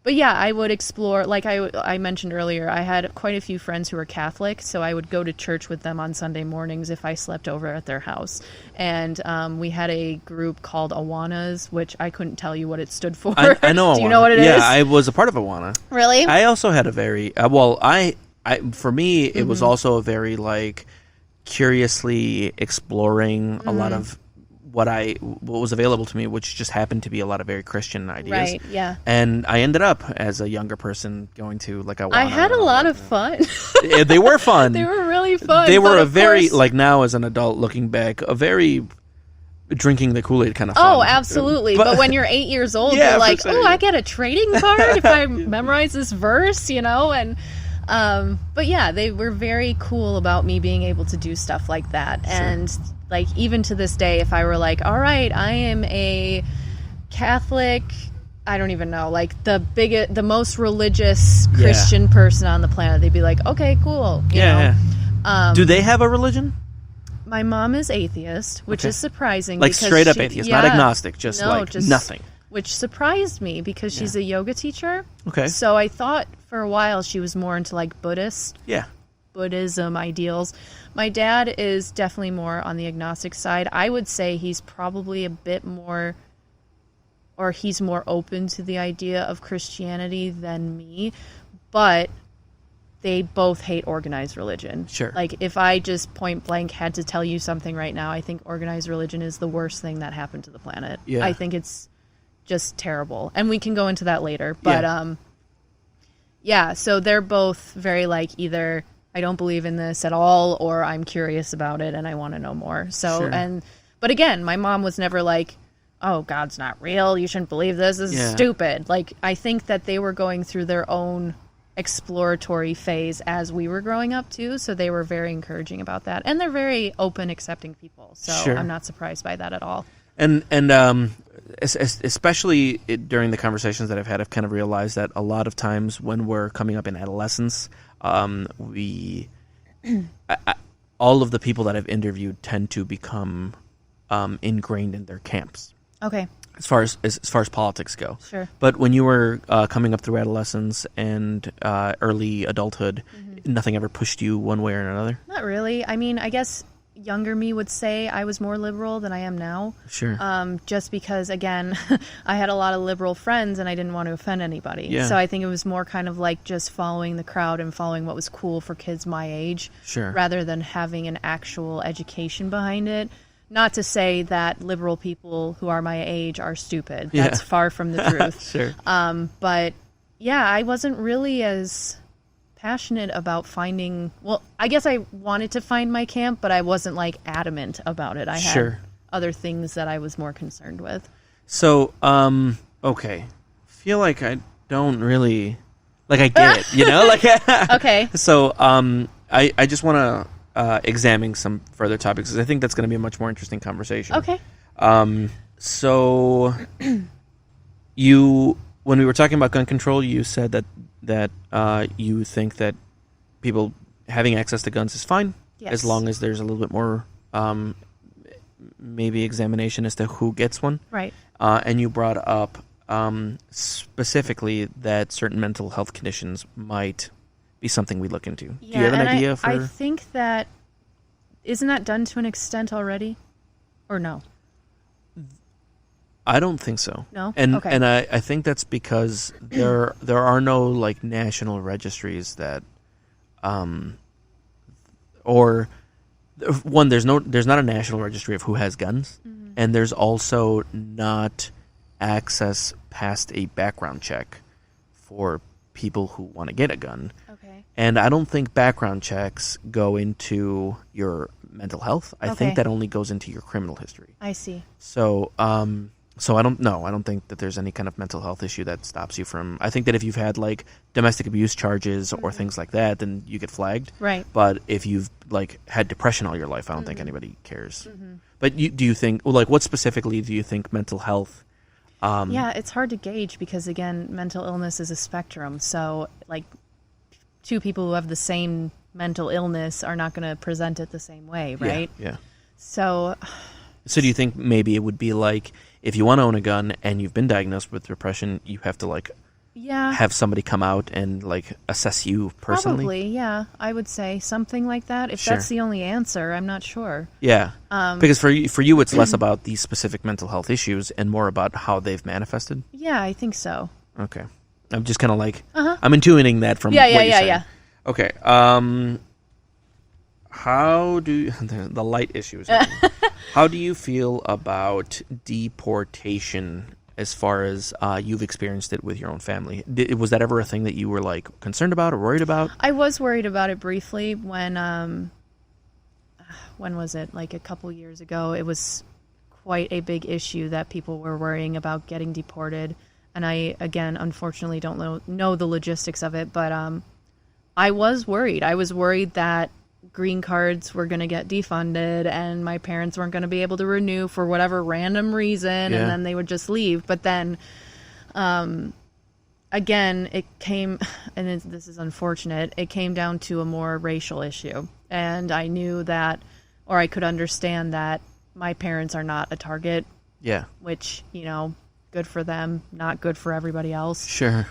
But yeah, I would explore, like I mentioned earlier, I had quite a few friends who were Catholic, so I would go to church with them on Sunday mornings if I slept over at their house. And we had a group called Awanas, which I couldn't tell you what it stood for. I know Awana. Do you know what it is? Yeah, I was a part of Awana. Really? I also had a very, for me, it was also a very, like, curiously exploring a lot of what was available to me, which just happened to be a lot of very Christian ideas. Right, yeah. And I ended up, as a younger person, going to, like, Awana. I had a lot of fun. They were fun. They were really fun. They were a very, course, like, now as an adult looking back, a very drinking the Kool-Aid kind of fun. Oh, absolutely. But when you're 8 years old, you're like, oh, I get a trading card if I memorize this verse, and... but yeah, they were very cool about me being able to do stuff like that. Sure. And like, even to this day, if I were like, all right, I am a Catholic, I don't even know, like the most religious Christian person on the planet, they'd be like, okay, cool. You know? Do they have a religion? My mom is atheist, which is surprising. Like straight up atheist, not agnostic, just nothing. Which surprised me because she's a yoga teacher. Okay. So I thought for a while she was more into like Buddhism ideals. My dad is definitely more on the agnostic side. I would say he's probably a bit more or he's more open to the idea of Christianity than me, but they both hate organized religion. Sure. Like, if I just point blank had to tell you something right now, I think organized religion is the worst thing that happened to the planet. Yeah. I think it's just terrible. And we can go into that later. But, so they're both very, like, either I don't believe in this at all, or I'm curious about it and I want to know more. So, Sure. But again, my mom was never like, oh, God's not real, you shouldn't believe this is stupid. Like, I think that they were going through their own exploratory phase as we were growing up too, so they were very encouraging about that, and they're very open, accepting people, so Sure. I'm not surprised by that at all. And especially during the conversations that I've had, I've kind of realized that a lot of times when we're coming up in adolescence, all of the people that I've interviewed tend to become ingrained in their camps. Okay. As far as politics go. Sure. But when you were coming up through adolescence and early adulthood, nothing ever pushed you one way or another? Not really. I mean, I guess younger me would say I was more liberal than I am now. Sure. Just because, again, I had a lot of liberal friends and I didn't want to offend anybody. Yeah. So I think it was more kind of like just following the crowd and following what was cool for kids my age. Sure. Rather than having an actual education behind it. Not to say that liberal people who are my age are stupid. That's far from the truth. Sure. But yeah, I wasn't really as passionate about finding. Well, I guess I wanted to find my camp, but I wasn't like adamant about it. I had other things that I was more concerned with. So, okay, feel like I don't really like. I get it, you know. Like, Okay. So, I just want to examine some further topics because I think that's going to be a much more interesting conversation. Okay. So when we were talking about gun control, you said that you think that people having access to guns is fine, as long as there's a little bit more maybe examination as to who gets one. Right. And you brought up specifically that certain mental health conditions might be something we look into. Yeah, do you have an idea for? I think that isn't that done to an extent already, or no? I don't think so. No? And Okay. and I think that's because there are no like national registries that or one there's not a national registry of who has guns, and there's also not access past a background check for people who want to get a gun. Okay. And I don't think background checks go into your mental health. I think that only goes into your criminal history. I see. So I don't know. I don't think that there's any kind of mental health issue that stops you from. I think that if you've had like domestic abuse charges or things like that, then you get flagged. Right. But if you've like had depression all your life, I don't think anybody cares. But do you think, like, what specifically do you think mental health? Yeah, it's hard to gauge because, again, mental illness is a spectrum. So, like, two people who have the same mental illness are not going to present it the same way, right? Yeah. So do you think maybe it would be like if you want to own a gun and you've been diagnosed with depression, you have to like have somebody come out and like assess you personally? Probably, yeah. I would say something like that. If that's the only answer, I'm not sure. Yeah. Because for you, it's less about these specific mental health issues and more about how they've manifested. Yeah, I think so. Okay. I'm just kind of like, I'm intuiting that from what you're saying. Yeah. Okay. How do the light issues? How do you feel about deportation as far as you've experienced it with your own family? Was that ever a thing that you were like concerned about or worried about? I was worried about it briefly when was it? Like a couple years ago. It was quite a big issue that people were worrying about getting deported. And I, again, unfortunately don't know the logistics of it, but I was worried. I was worried that green cards were going to get defunded and my parents weren't going to be able to renew for whatever random reason, and then they would just leave. But then, again, it came, and this is unfortunate, it came down to a more racial issue. And I knew that, or I could understand that my parents are not a target. Yeah. Which, good for them, not good for everybody else. Sure.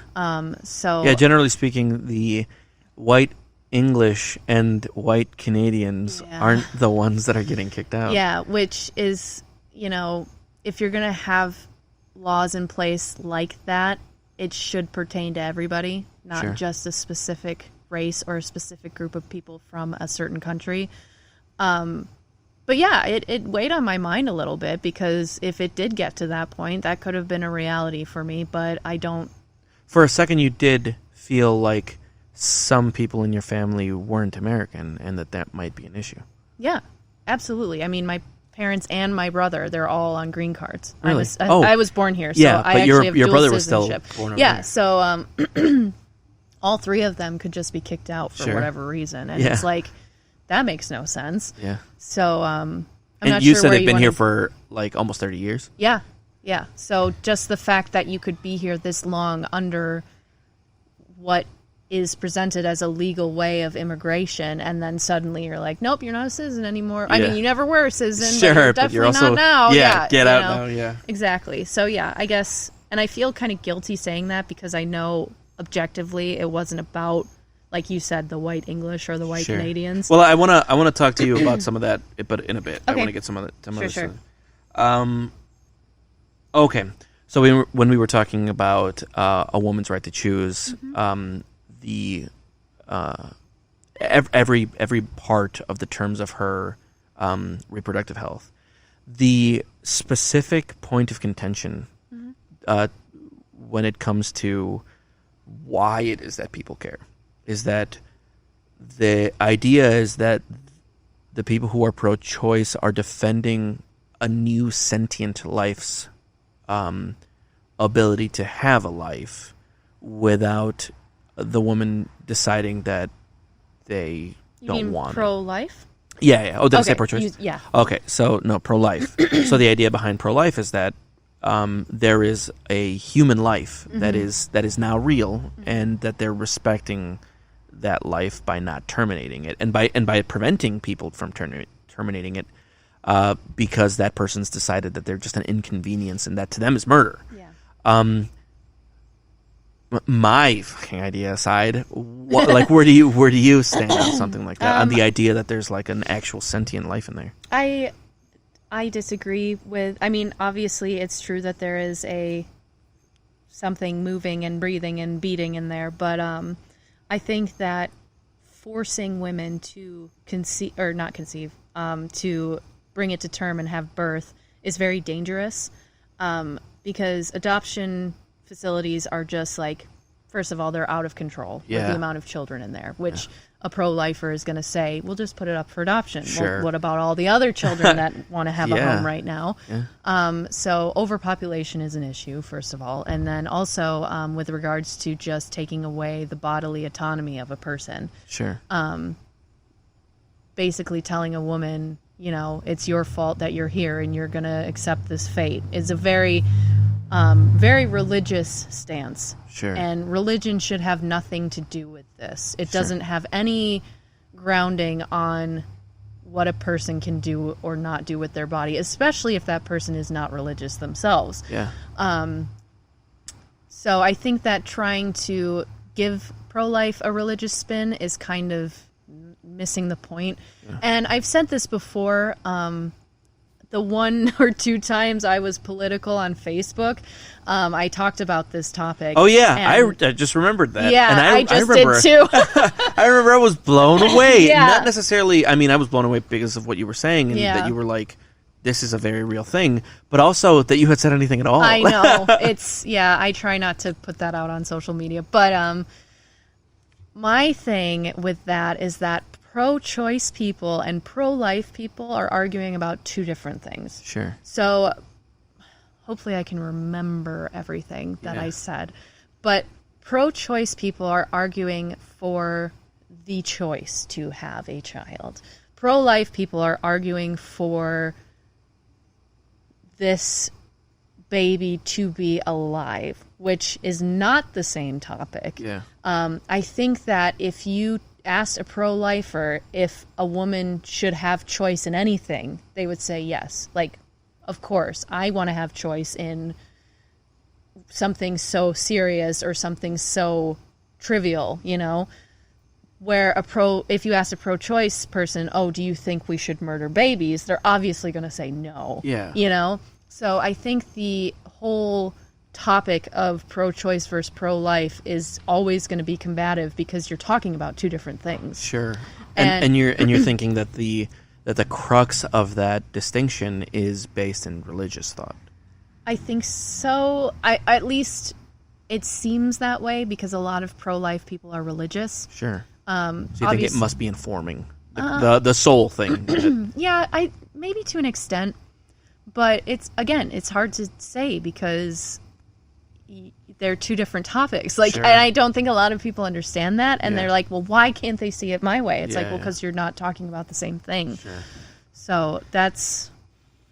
So yeah, generally speaking, the white English and white Canadians aren't the ones that are getting kicked out. Yeah, which is, if you're going to have laws in place like that, it should pertain to everybody, not Sure. just a specific race or a specific group of people from a certain country. But yeah, it weighed on my mind a little bit, because if it did get to that point, that could have been a reality for me, but I don't. For a second, you did feel like some people in your family weren't American, and that might be an issue. Yeah, absolutely. I mean, my parents and my brother, they're all on green cards. Really? I was born here, so Yeah, I but actually have your dual brother was still citizenship. born over Yeah, here. so all three of them could just be kicked out for Sure. whatever reason, and Yeah. it's like, that makes no sense. Yeah. So I'm And not you sure said where they've been wanna- here for like almost 30 years? Yeah, yeah. So just the fact that you could be here this long under what is presented as a legal way of immigration, and then suddenly you're like, nope, you're not a citizen anymore. I Yeah. mean, you never were a citizen, Sure, but you're but definitely you're also not now. Yeah, get you out know? now, yeah. Exactly. So yeah, I guess, and I feel kind of guilty saying that, because I know objectively it wasn't about, like you said, the white English or the white Sure. Canadians. Well, I wanna talk to you about some of that, but in a bit. I Okay. want to get some of Sure, this. sure. Okay, so when we were talking about a woman's right to choose, every part of the terms of her reproductive health, the specific point of contention when it comes to why it is that people care is that the idea is that the people who are pro-choice are defending a new sentient life's ability to have a life without the woman deciding that they You don't mean want it. pro-life? Yeah. Oh, did I say Okay, pro-choice? yeah. Okay, so no, pro-life. So the idea behind pro-life is that there is a human life that is now real, and that they're respecting that life by not terminating it, and by preventing people from terminating it, because that person's decided that they're just an inconvenience, and that to them is murder. Yeah. My fucking idea aside, like where do you stand on something like that? On the idea that there's like an actual sentient life in there? I disagree with. I mean, obviously, it's true that there is something moving and breathing and beating in there, but I think that forcing women to to bring it to term and have birth is very dangerous, because adoption facilities are just like, first of all, they're out of control with the amount of children in there, which a pro-lifer is going to say, we'll just put it up for adoption. Sure. Well, what about all the other children that want to have a home right now? Yeah. So overpopulation is an issue, first of all. And then also with regards to just taking away the bodily autonomy of a person, Sure. basically telling a woman, it's your fault that you're here and you're going to accept this fate, is a very, very religious stance. Sure. And religion should have nothing to do with this. It doesn't have any grounding on what a person can do or not do with their body, especially if that person is not religious themselves. Yeah. So I think that trying to give pro-life a religious spin is kind of missing the point. Yeah. And I've said this before, the one or two times I was political on Facebook, I talked about this topic. Oh yeah, I just remembered that. Yeah, and I just remember, did too. I remember I was blown away. Yeah. Not necessarily. I mean, I was blown away because of what you were saying, and Yeah. that you were like, "This is a very real thing," but also that you had said anything at all. I know. I try not to put that out on social media, but my thing with that is that pro-choice people and pro-life people are arguing about two different things. Sure. So hopefully I can remember everything that I said. But pro-choice people are arguing for the choice to have a child. Pro-life people are arguing for this baby to be alive, which is not the same topic. Yeah. I think that if you asked a pro-lifer if a woman should have choice in anything, they would say yes. Like, of course, I want to have choice in something so serious or something so trivial, where if you ask a pro-choice person, oh, do you think we should murder babies? They're obviously going to say no. Yeah. So I think the whole topic of pro-choice versus pro-life is always going to be combative because you're talking about two different things. Sure. And you're thinking that the crux of that distinction is based in religious thought. I think so. At least it seems that way because a lot of pro-life people are religious. Sure. So you think it must be informing the soul thing? Yeah, maybe to an extent, but it's hard to say because they're two different topics. Like, sure. And I don't think a lot of people understand that, and they're like, "Well, why can't they see it my way?" It's like, well, because you're not talking about the same thing. Sure. So that's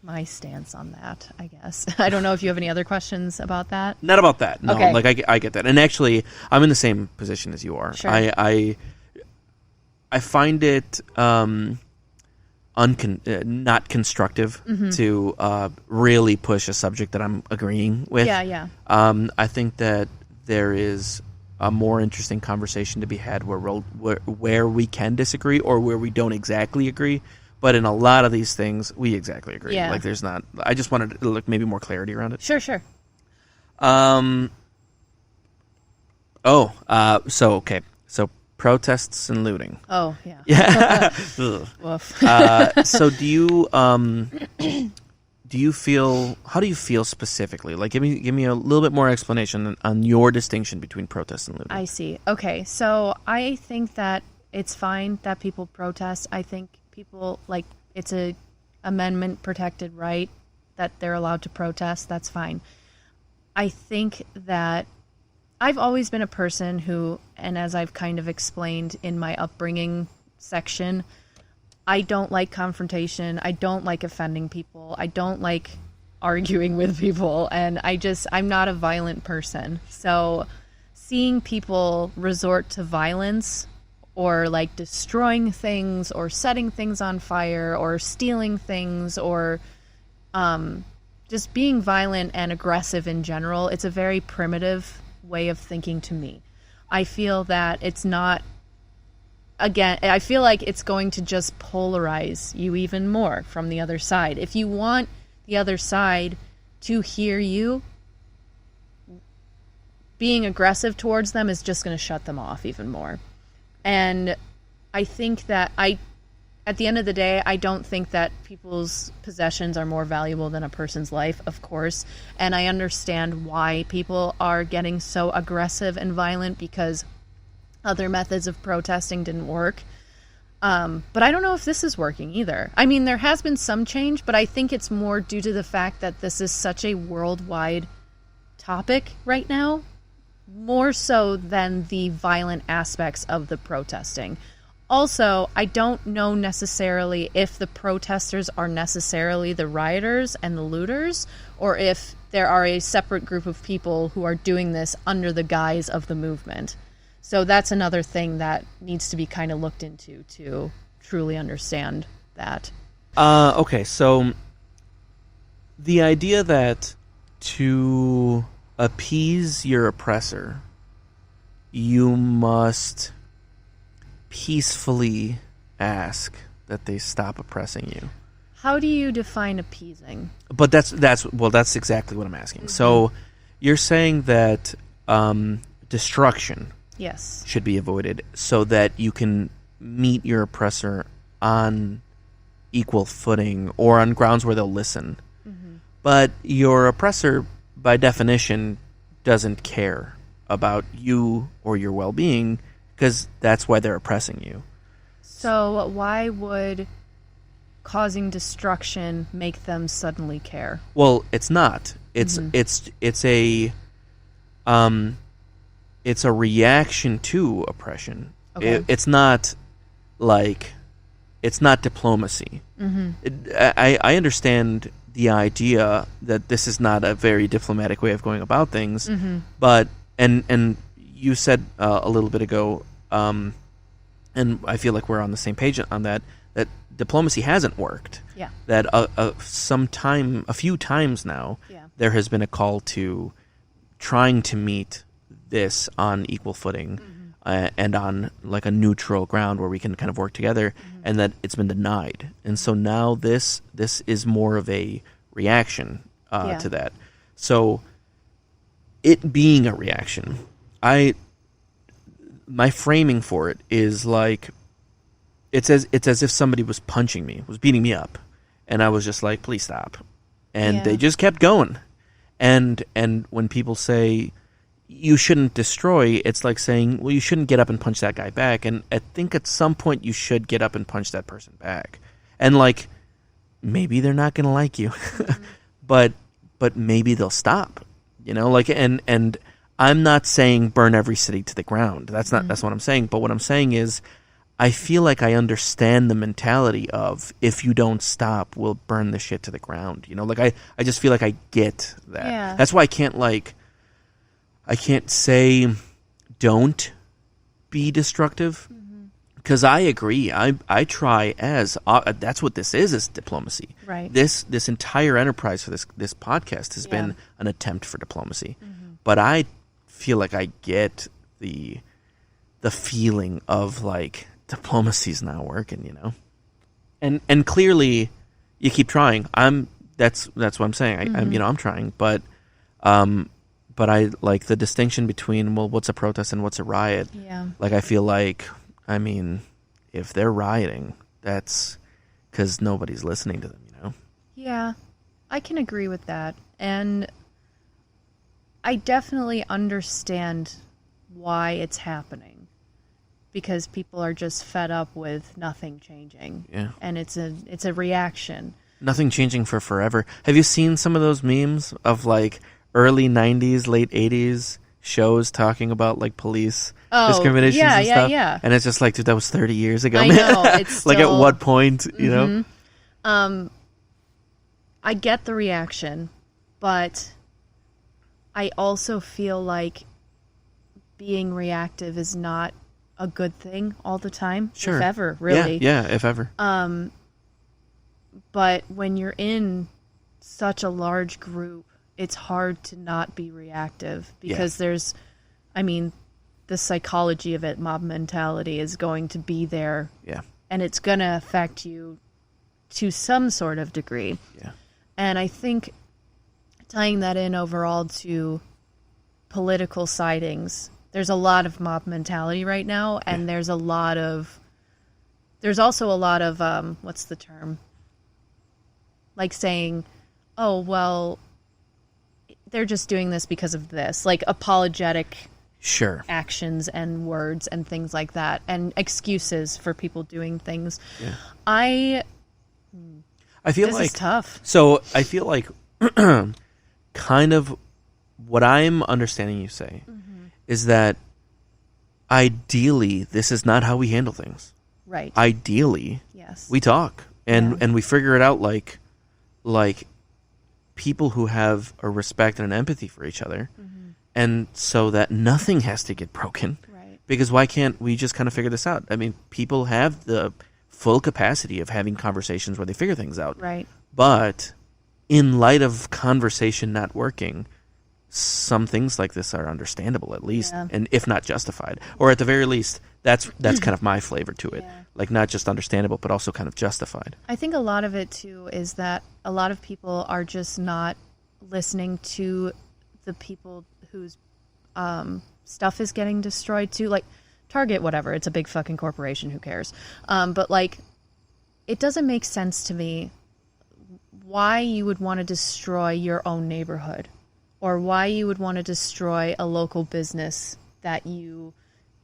my stance on that, I guess. I don't know if you have any other questions about that. Not about that. No, okay. Like I get that, and actually, I'm in the same position as you are. Sure. I find it not constructive to really push a subject that I'm agreeing with. Yeah. I think that there is a more interesting conversation to be had where we can disagree or where we don't exactly agree. But in a lot of these things, we exactly agree. Yeah. Like there's not. I just wanted to maybe more clarity around it. Sure. So protests and looting. Oh, yeah. Yeah. Woof. So do you feel? How do you feel specifically? Like, give me a little bit more explanation on your distinction between protest and looting. I see. Okay, so I think that it's fine that people protest. I think people, like, it's a amendment protected right that they're allowed to protest. That's fine. I think that I've always been a person who, and as I've kind of explained in my upbringing section, I don't like confrontation. I don't like offending people. I don't like arguing with people. And I'm not a violent person. So seeing people resort to violence or like destroying things or setting things on fire or stealing things or just being violent and aggressive in general, it's a very primitive way of thinking to me. I feel that it's not, again, I feel like it's going to just polarize you even more from the other side. If you want the other side to hear you, being aggressive towards them is just going to shut them off even more. And I think that at the end of the day, I don't think that people's possessions are more valuable than a person's life, of course. And I understand why people are getting so aggressive and violent because other methods of protesting didn't work. But I don't know if this is working either. I mean, there has been some change, but I think it's more due to the fact that this is such a worldwide topic right now, more so than the violent aspects of the protesting. Also, I don't know necessarily if the protesters are necessarily the rioters and the looters, or if there are a separate group of people who are doing this under the guise of the movement. So that's another thing that needs to be kind of looked into to truly understand that. Okay, so the idea that to appease your oppressor, you must peacefully ask that they stop oppressing you. How do you define appeasing? But that's exactly what I'm asking. Mm-hmm. So you're saying that destruction yes should be avoided so that you can meet your oppressor on equal footing or on grounds where they'll listen. Mm-hmm. But your oppressor, by definition, doesn't care about you or your well-being because that's why they're oppressing you. So why would causing destruction make them suddenly care? Well, it's not. It's a reaction to oppression. Okay. It's not diplomacy. Mm-hmm. I understand the idea that this is not a very diplomatic way of going about things, mm-hmm. but and you said a little bit ago, and I feel like we're on the same page on that diplomacy hasn't worked. Yeah. That a few times now, there has been a call to trying to meet this on equal footing, mm-hmm. And on like a neutral ground where we can kind of work together, mm-hmm. and that it's been denied. And so now this is more of a reaction to that. So it being a reaction, my framing for it is like it's as if somebody was punching me, was beating me up, and I was just like, please stop. And they just kept going. And when people say you shouldn't destroy, it's like saying, well, you shouldn't get up and punch that guy back. And I think at some point you should get up and punch that person back. And like, maybe they're not going to like you, but maybe they'll stop, like, and I'm not saying burn every city to the ground. That's what I'm saying. But what I'm saying is, I feel like I understand the mentality of, if you don't stop, we'll burn the shit to the ground. Like I just feel like I get that. Yeah. That's why I can't say don't be destructive, because I agree. I try that's what this is diplomacy. Right. This entire enterprise for this podcast has been an attempt for diplomacy. But I feel like I get the feeling of like diplomacy's not working, and clearly you keep trying. That's what I'm saying. I'm trying, but I like the distinction between, well, what's a protest and what's a riot. Yeah. Like, I feel like, if they're rioting, that's because nobody's listening to them, Yeah, I can agree with that. And I definitely understand why it's happening, because people are just fed up with nothing changing. Yeah. And it's a reaction. Nothing changing for forever. Have you seen some of those memes of like early 90s, late 80s shows talking about like police discriminations and stuff? Yeah. And it's just like, dude, that was 30 years ago. I know. It's like, at still... what point, you know? I get the reaction, but I also feel like being reactive is not a good thing all the time. Sure. If ever, really. Yeah, if ever. But when you're in such a large group, it's hard to not be reactive, because there's, the psychology of it, mob mentality, is going to be there. Yeah. And it's going to affect you to some sort of degree. Yeah. And I think tying that in overall to political sightings, there's a lot of mob mentality right now, and there's also a lot of, what's the term? Like saying, oh, well, they're just doing this because of this. Like apologetic actions and words and things like that, and excuses for people doing things. Yeah. I feel this like is tough. So I feel like kind of what I'm understanding you say is that ideally this is not how we handle things. Right. Ideally, yes, we talk and we figure it out like people who have a respect and an empathy for each other, and so that nothing has to get broken. Right. Because why can't we just kind of figure this out? People have the full capacity of having conversations where they figure things out. Right. But in light of conversation not working, some things like this are understandable, at least, and if not justified, or at the very least, that's kind of my flavor to it. Like, not just understandable, but also kind of justified. I think a lot of it too is that a lot of people are just not listening to the people whose stuff is getting destroyed too. Like Target, whatever, it's a big fucking corporation, who cares? But like, it doesn't make sense to me why you would want to destroy your own neighborhood, or why you would want to destroy a local business that you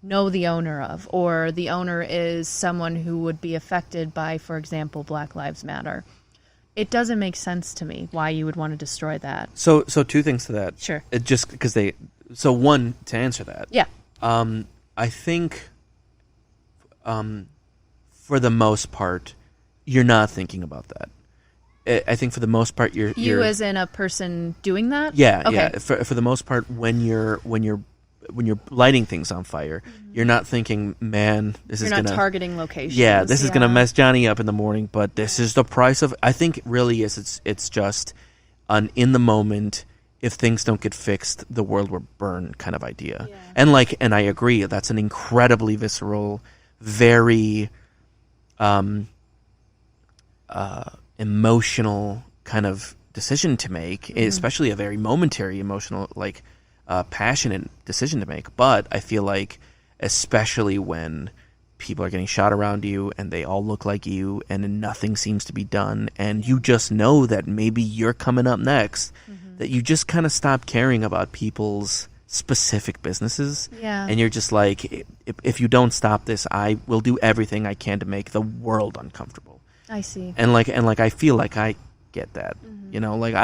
know the owner of, or the owner is someone who would be affected by, for example, Black Lives Matter. It doesn't make sense to me why you would want to destroy that. So two things to that. Sure. Just because one, to answer that. Yeah. I think, for the most part, you're not thinking about that. I think for the most part, you're as in a person doing that. Yeah, okay. Yeah. For the most part, when you're lighting things on fire, you're not thinking, man, you're not targeting locations. Yeah, this is gonna mess Johnny up in the morning, but this is the price of. I think really it's just an in the moment. If things don't get fixed, the world will burn kind of idea. Yeah. And I agree, that's an incredibly visceral, very emotional kind of decision to make, especially a very momentary, emotional, like passionate decision to make. But I feel like, especially when people are getting shot around you and they all look like you and nothing seems to be done, and you just know that maybe you're coming up next, that you just kind of stop caring about people's specific businesses. Yeah. And you're just like, if you don't stop this, I will do everything I can to make the world uncomfortable. I see. And I feel like I get that. You know, like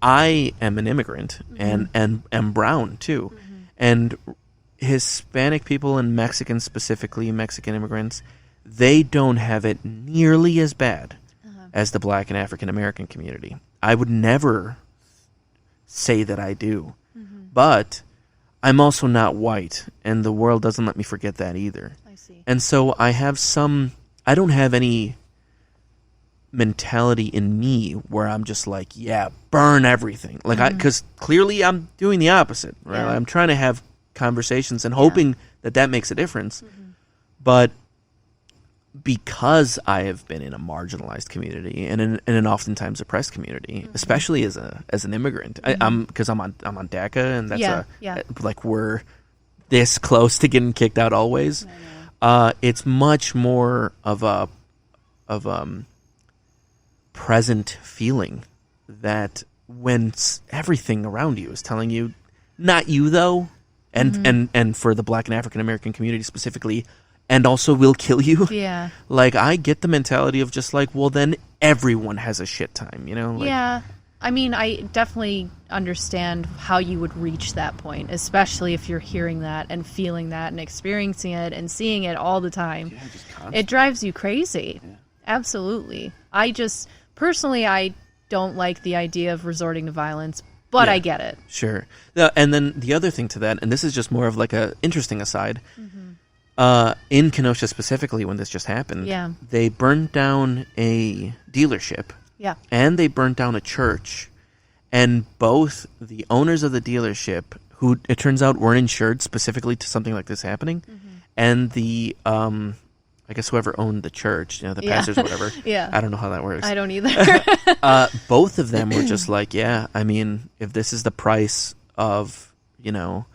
I am an immigrant and am brown too. And Hispanic people and Mexicans, specifically Mexican immigrants, they don't have it nearly as bad as the Black and African American community. I would never say that I do. But I'm also not white, and the world doesn't let me forget that either. I see. And so I don't have any mentality in me where I'm just like, yeah, burn everything. Like, because clearly I'm doing the opposite, right? Yeah. I'm trying to have conversations and hoping that makes a difference. But because I have been in a marginalized community and in an oftentimes oppressed community, especially as an immigrant, because I'm on DACA, and that's like we're this close to getting kicked out always. It's much more of a present feeling that when everything around you is telling you, not you though, and for the Black and African American community specifically, and also will kill you. Yeah. Like, I get the mentality of just like, well, then everyone has a shit time, you know? Like, yeah. I mean, I definitely understand how you would reach that point, especially if you're hearing that and feeling that and experiencing it and seeing it all the time. Yeah, just constant. It drives you crazy. Yeah. Absolutely. Personally, I don't like the idea of resorting to violence, but I get it. Sure. And then the other thing to that, and this is just more of like a interesting aside, in Kenosha specifically, when this just happened, they burned down a dealership. Yeah. And they burnt down a church. And both the owners of the dealership, who it turns out weren't insured specifically to something like this happening, and the, I guess whoever owned the church, you know, the pastors or whatever. I don't know how that works. I don't either. Both of them were just like, yeah, I mean, if this is the price of, you know,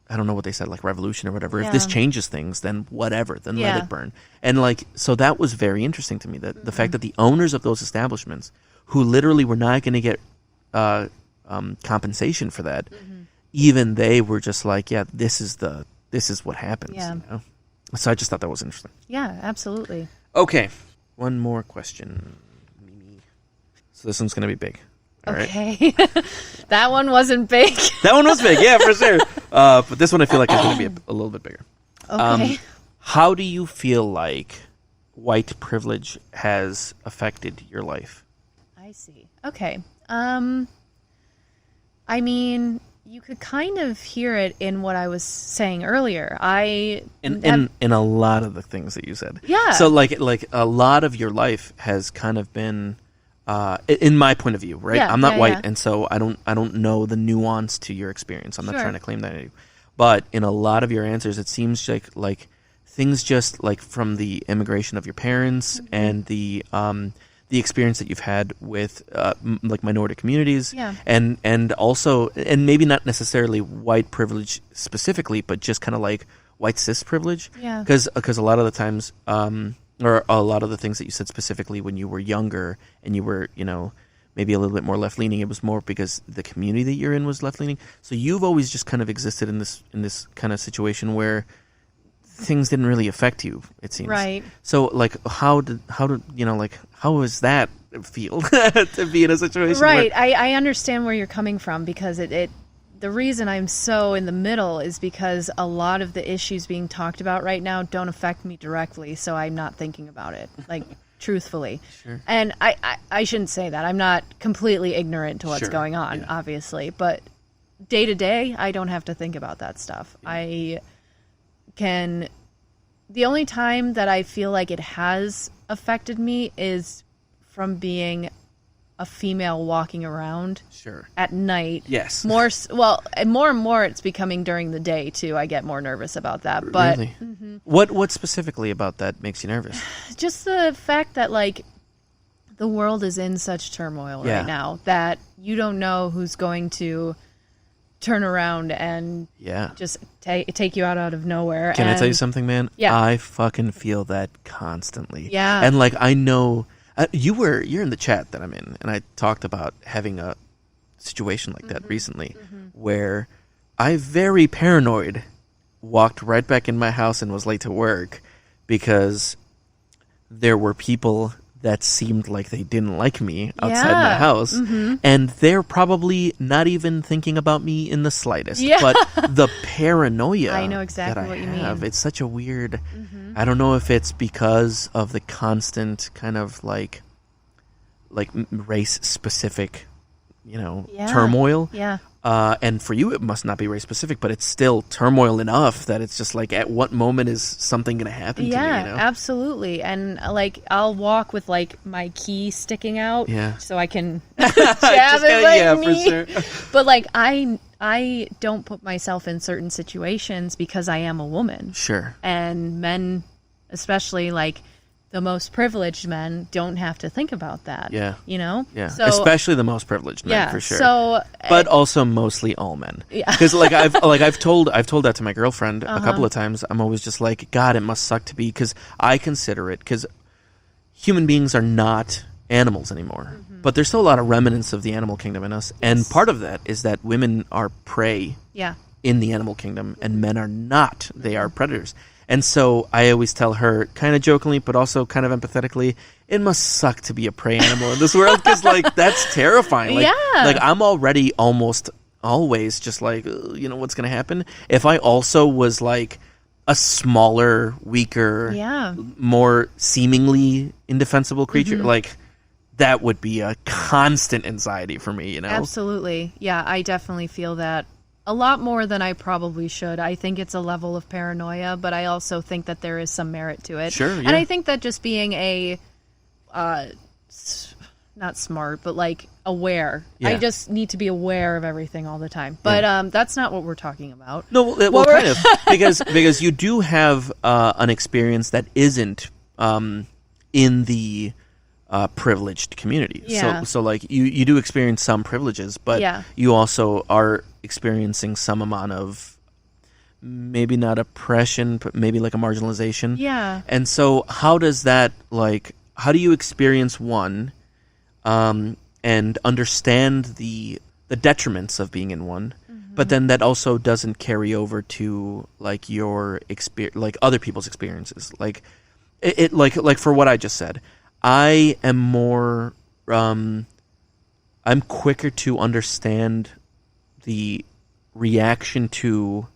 I don't know what they said, like revolution or whatever. If this changes things, then whatever, then let it burn. And like, so that was very interesting to me, that the fact that the owners of those establishments, who literally were not going to get compensation for that, even they were just like, yeah, this is what happens. Yeah. You know? So I just thought that was interesting. Yeah, absolutely. Okay, one more question. So this one's going to be big. All okay. Right. That one wasn't big. That one was big, yeah, for sure. But this one I feel like is going to be a little bit bigger. Okay. How do you feel like white privilege has affected your life? I see. Okay. I mean, you could kind of hear it in what I was saying earlier. In a lot of the things that you said. Yeah. So like a lot of your life has kind of been, in my point of view, right? Yeah, I'm not white, yeah. and so I don't know the nuance to your experience. I'm not Sure. trying to claim that. But in a lot of your answers, it seems like things just like from the immigration of your parents and the experience that you've had with like minority communities, and also, and maybe not necessarily white privilege specifically, but just kind of like white cis privilege. Yeah. Because a lot of the times, or a lot of the things that you said specifically when you were younger and you were, you know, maybe a little bit more left leaning, it was more because the community that you're in was left leaning. So you've always just kind of existed in this kind of situation where things didn't really affect you, it seems. Right. So like how did you know, like how does that feel to be in a situation right. where I understand where you're coming from, because the reason I'm so in the middle is because a lot of the issues being talked about right now don't affect me directly, so I'm not thinking about it, like truthfully. Sure. And I shouldn't say that. I'm not completely ignorant to what's Sure. going on, Yeah. obviously, but day to day I don't have to think about that stuff. Yeah. The only time that I feel like it has affected me is from being a female walking around Sure. at night. Yes. And more it's becoming during the day too. I get more nervous about that. But Really? What specifically about that makes you nervous? just the fact that like the world is in such turmoil Yeah. right now that you don't know who's going to turn around and just take you out of nowhere. Can I tell you something, man? Yeah. I fucking feel that constantly. Yeah. And like I know you're in the chat that I'm in, and I talked about having a situation like that recently where I very paranoid walked right back in my house and was late to work because there were people that seemed like they didn't like me outside my house. And they're probably not even thinking about me in the slightest. Yeah. But the paranoia I know exactly that what you have, mean. it's such a weird... I don't know if it's because of the constant kind of like race-specific, turmoil. Yeah. And for you, it must not be race specific, but it's still turmoil enough that it's just like, at what moment is something going to happen to me? Absolutely. And like, I'll walk with like my key sticking out, so I can jab it like me. For sure. But like, I don't put myself in certain situations because I am a woman. Sure. And men, especially like the most privileged men, don't have to think about that. Yeah. Yeah. So, especially the most privileged men, for sure. So, but also mostly all men. Yeah. Because I've told that to my girlfriend a couple of times. I'm always just like, God, it must suck to be, because I consider it, because human beings are not animals anymore. But there's still a lot of remnants of the animal kingdom in us. And part of that is that women are prey in the animal kingdom and men are not. They are predators. And so I always tell her, kind of jokingly, but also kind of empathetically, it must suck to be a prey animal in this world, because like that's terrifying. Like, like I'm already almost always just like, what's going to happen? If I also was like a smaller, weaker, more seemingly indefensible creature, like that would be a constant anxiety for me, Absolutely. Yeah, I definitely feel that. A lot more than I probably should. I think it's a level of paranoia, but I also think that there is some merit to it. Sure, yeah. And I think that just being not smart, but like aware. Yeah. I just need to be aware of everything all the time. But that's not what we're talking about. No, well kind of. Because you do have an experience that isn't in the privileged community. Yeah. So like you do experience some privileges, but you also are experiencing some amount of maybe not oppression, but maybe like a marginalization. Yeah. And so how does that, like, how do you experience one and understand the detriments of being in one, but then that also doesn't carry over to like your like other people's experiences? Like it like for what I just said, I am more I'm quicker to understand the reaction to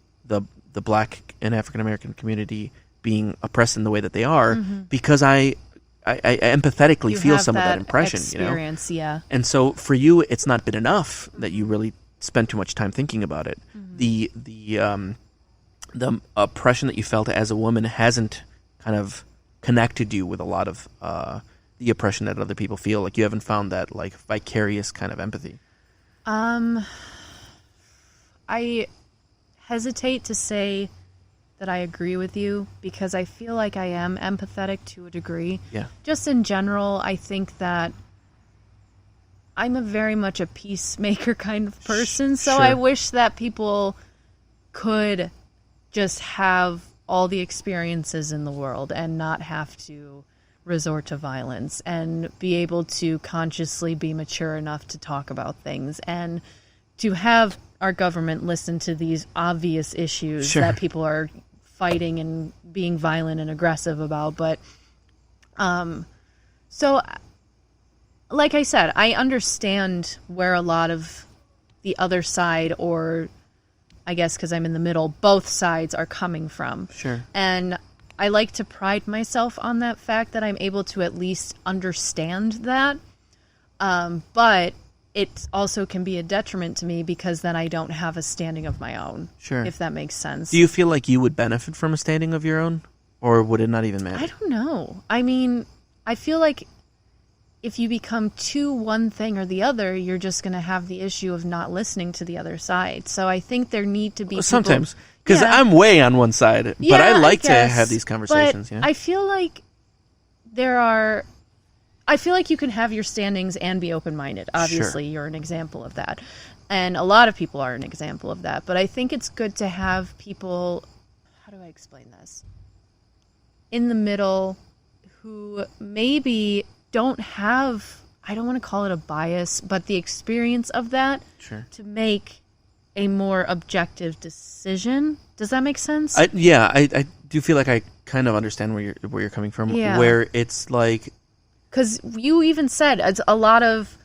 the Black and African American community being oppressed in the way that they are, because I empathetically feel some of that impression, experience, And so for you, it's not been enough that you really spend too much time thinking about it. The oppression that you felt as a woman hasn't kind of connected you with a lot of the oppression that other people feel. Like you haven't found that like vicarious kind of empathy. I hesitate to say that I agree with you, because I feel like I am empathetic to a degree. Yeah. Just in general, I think that I'm very much a peacemaker kind of person, so Sure. I wish that people could just have all the experiences in the world and not have to resort to violence, and be able to consciously be mature enough to talk about things, and to have our government listen to these obvious issues Sure. that people are fighting and being violent and aggressive about. But so like I said, I understand where a lot of the other side, or I guess because I'm in the middle, both sides are coming from. Sure. And I like to pride myself on that fact that I'm able to at least understand that. But it also can be a detriment to me, because then I don't have a standing of my own. Sure. If that makes sense. Do you feel like you would benefit from a standing of your own, or would it not even matter? I don't know. I mean, I feel like if you become too one thing or the other, you're just going to have the issue of not listening to the other side. So I think there need to be people... Sometimes. Because I'm way on one side, but Yeah, I like to guess, have these conversations. But I feel like there are... I feel like you can have your standings and be open-minded. Obviously, you're an example of that. And a lot of people are an example of that. But I think it's good to have people, how do I explain this? In the middle who maybe don't have, I don't want to call it a bias, but the experience of that to make a more objective decision. Does that make sense? I do feel like I kind of understand where you're coming from. Yeah. Where it's like, because you even said it's a lot of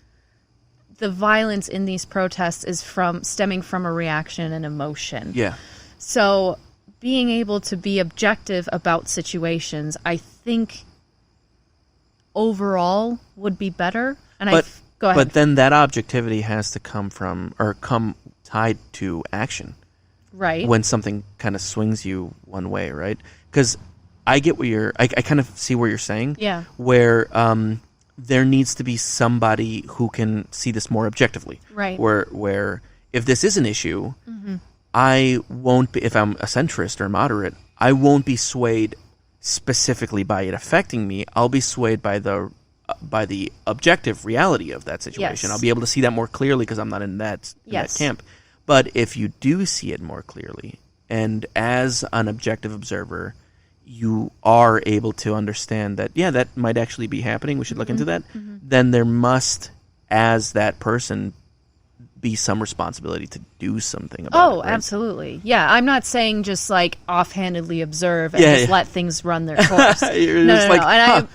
the violence in these protests is stemming from a reaction and emotion. Yeah. So being able to be objective about situations, I think overall would be better. And go ahead. But then that objectivity has to come tied to action. Right. When something kind of swings you one way, right? Because I get I kind of see where you're saying. Yeah. Where there needs to be somebody who can see this more objectively. Right. Where if this is an issue, I won't be, if I'm a centrist or moderate, I won't be swayed specifically by it affecting me. I'll be swayed by the objective reality of that situation. Yes. I'll be able to see that more clearly because I'm not in that camp. But if you do see it more clearly, and as an objective observer, you are able to understand that, that might actually be happening, we should look into that, then there must, as that person, be some responsibility to do something about it. Oh, right? Absolutely. Yeah, I'm not saying just like offhandedly observe and just let things run their course. That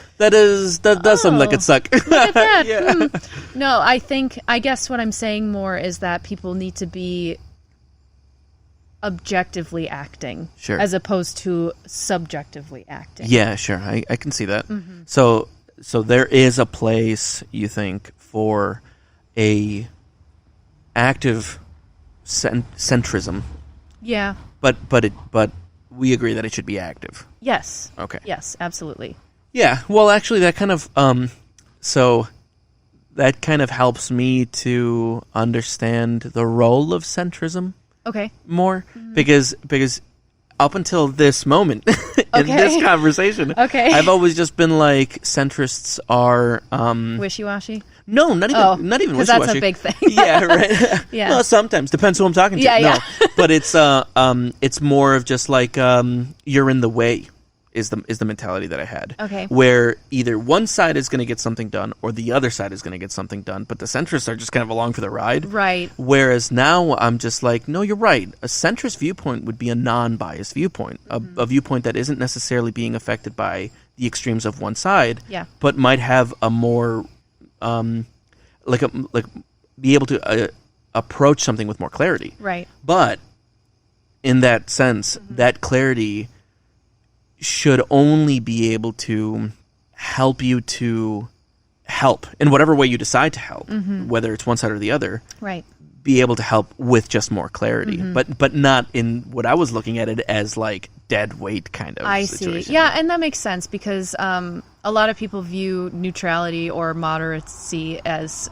does sound like it suck. Look at that. No, I guess what I'm saying more is that people need to be objectively acting as opposed to subjectively acting. Yeah, sure. I can see that. So there is a place, you think, for a active centrism. Yeah. But we agree that it should be active. Yes. Okay. Yes, absolutely. Yeah. Well, actually, that kind of that kind of helps me to understand the role of centrism. Okay. More because up until this moment in this conversation, I've always just been like centrists are wishy-washy. No, not even wishy-washy. That's a big thing. Yeah, right. Yeah. Well, sometimes depends who I'm talking to. Yeah. But it's more of just like you're in the way is the mentality that I had. Okay. Where either one side is going to get something done or the other side is going to get something done, but the centrists are just kind of along for the ride. Right. Whereas now I'm just like, no, you're right. A centrist viewpoint would be a non-biased viewpoint, a viewpoint that isn't necessarily being affected by the extremes of one side, but might have a more be able to approach something with more clarity. Right. But in that sense, that clarity should only be able to help you to help in whatever way you decide to help, whether it's one side or the other. Right. Be able to help with just more clarity, but not in what I was looking at it as like dead weight kind of situation. See. Yeah, and that makes sense because a lot of people view neutrality or moderacy as,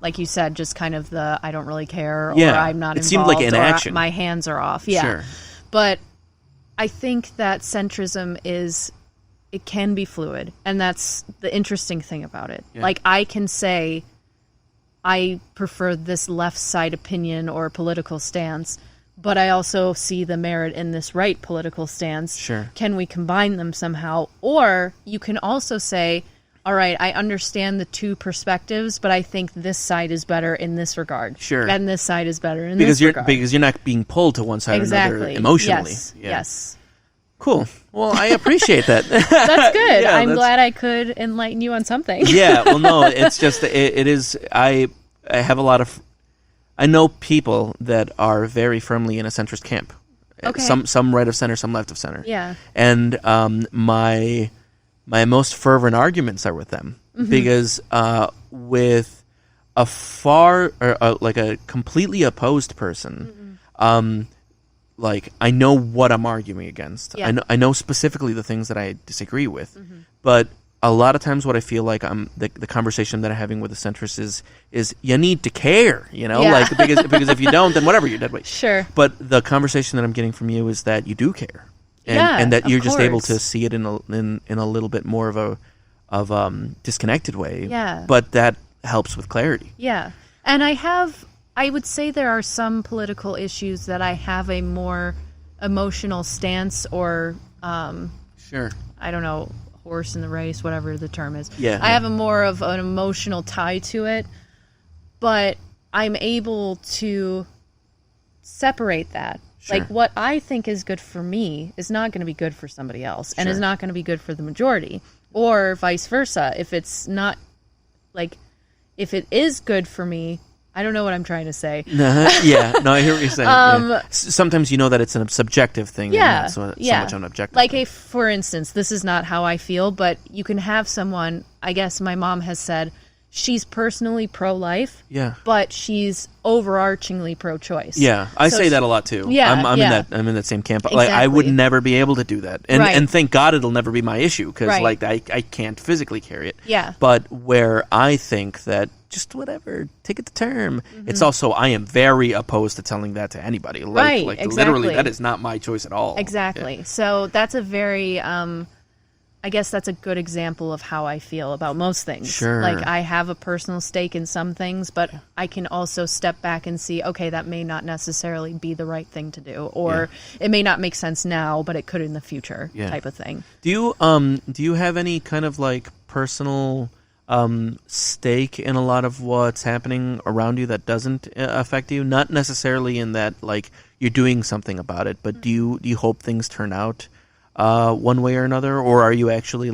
like you said, just kind of the I don't really care or I'm not involved. It seemed like inaction. My hands are off. Yeah. Sure. But I think that centrism it can be fluid, and that's the interesting thing about it. Yeah. Like I can say I prefer this left side opinion or political stance, but I also see the merit in this right political stance. Sure. Can we combine them somehow? Or you can also say, all right, I understand the two perspectives, but I think this side is better in this regard. Sure. And this side is better in this regard. Because you're not being pulled to one side or another emotionally. Yes. Cool. Well, I appreciate that. That's good. I'm glad I could enlighten you on something. Yeah. Well, no, it's just it is. I have a lot of. I know people that are very firmly in a centrist camp. Okay. Some right of center, some left of center. Yeah. And my most fervent arguments are with them because with a like a completely opposed person, like I know what I'm arguing against. Yeah. I know specifically the things that I disagree with, but a lot of times what I feel like the conversation that I'm having with the centrist is you need to care, like because if you don't, then whatever, you're dead weight. Sure. But the conversation that I'm getting from you is that you do care. And that you're just able to see it in a little bit more of disconnected way. Yeah. But that helps with clarity. Yeah. And I would say there are some political issues that I have a more emotional stance or, Sure. I don't know, horse in the race, whatever the term is. Yeah. I have a more of an emotional tie to it, but I'm able to separate that. Sure. Like, what I think is good for me is not going to be good for somebody else, and is not going to be good for the majority, or vice versa. If it's not, like, if it is good for me, I don't know what I'm trying to say. Yeah, no, I hear what you're saying. Yeah. Sometimes you know that it's a subjective thing, Yeah, and not so much an objective Like, thing. for instance, this is not how I feel, but you can have someone, I guess my mom has said, she's personally pro-life, Yeah. but she's overarchingly pro-choice. Yeah, I So say that a lot too. Yeah, I'm in that same camp. Like, I would Exactly. never be able to do that, and Right. and thank God it'll never be my issue because Right. like I can't physically carry it. Yeah. But where I think that just whatever, take it to term. It's also I am very opposed to telling that to anybody. Like, Right, like exactly. literally, that is not my choice at all. Exactly. So that's a very, I guess that's a good example of how I feel about most things. Sure. Like, I have a personal stake in some things, but I can also step back and see, okay, that may not necessarily be the right thing to do, or it may not make sense now, but it could in the future, type of thing. Do you have any kind of like personal stake in a lot of what's happening around you that doesn't affect you? Not necessarily in that like you're doing something about it, but do you hope things turn out one way or another, or are you actually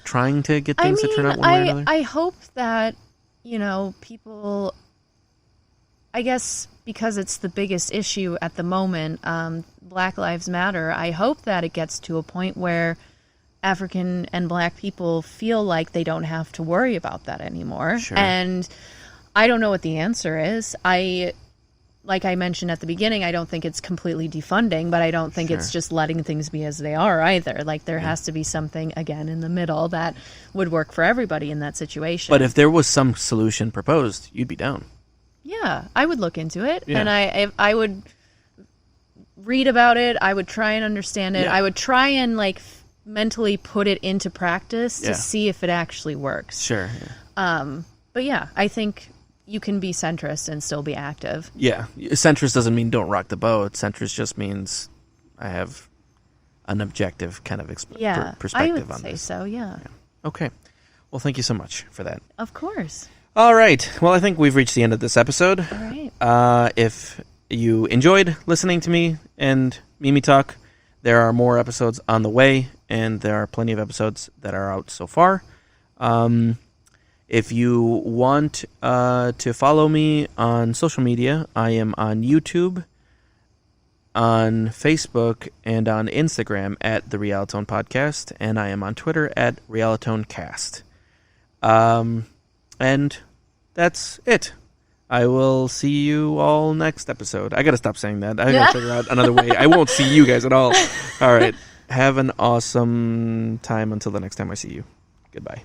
trying to get things to turn out one way or another? I hope that, people, I guess because it's the biggest issue at the moment, Black Lives Matter, I hope that it gets to a point where African and Black people feel like they don't have to worry about that anymore. Sure. And I don't know what the answer is. Like I mentioned at the beginning, I don't think it's completely defunding, but I don't think it's just letting things be as they are either. Like, there has to be something, again, in the middle that would work for everybody in that situation. But if there was some solution proposed, you'd be down. Yeah, I would look into it, Yeah. and I would read about it. I would try and understand it. Yeah. I would try and, like, mentally put it into practice Yeah. to see if it actually works. Sure. But yeah, I think you can be centrist and still be active. Yeah. Centrist doesn't mean don't rock the boat. Centrist just means I have an objective kind of perspective I would on say this. so, yeah. Okay. Well, thank you so much for that. Of course. All right. Well, I think we've reached the end of this episode. All right. If you enjoyed listening to me and Mimi talk, there are more episodes on the way, and there are plenty of episodes that are out so far. If you want to follow me on social media, I am on YouTube, on Facebook, and on Instagram at The Realitone Podcast, and I am on Twitter at RealiToneCast. And that's it. I will see you all next episode. I gotta stop saying that. I gotta figure out another way. I won't see you guys at all. All right. Have an awesome time until the next time I see you. Goodbye.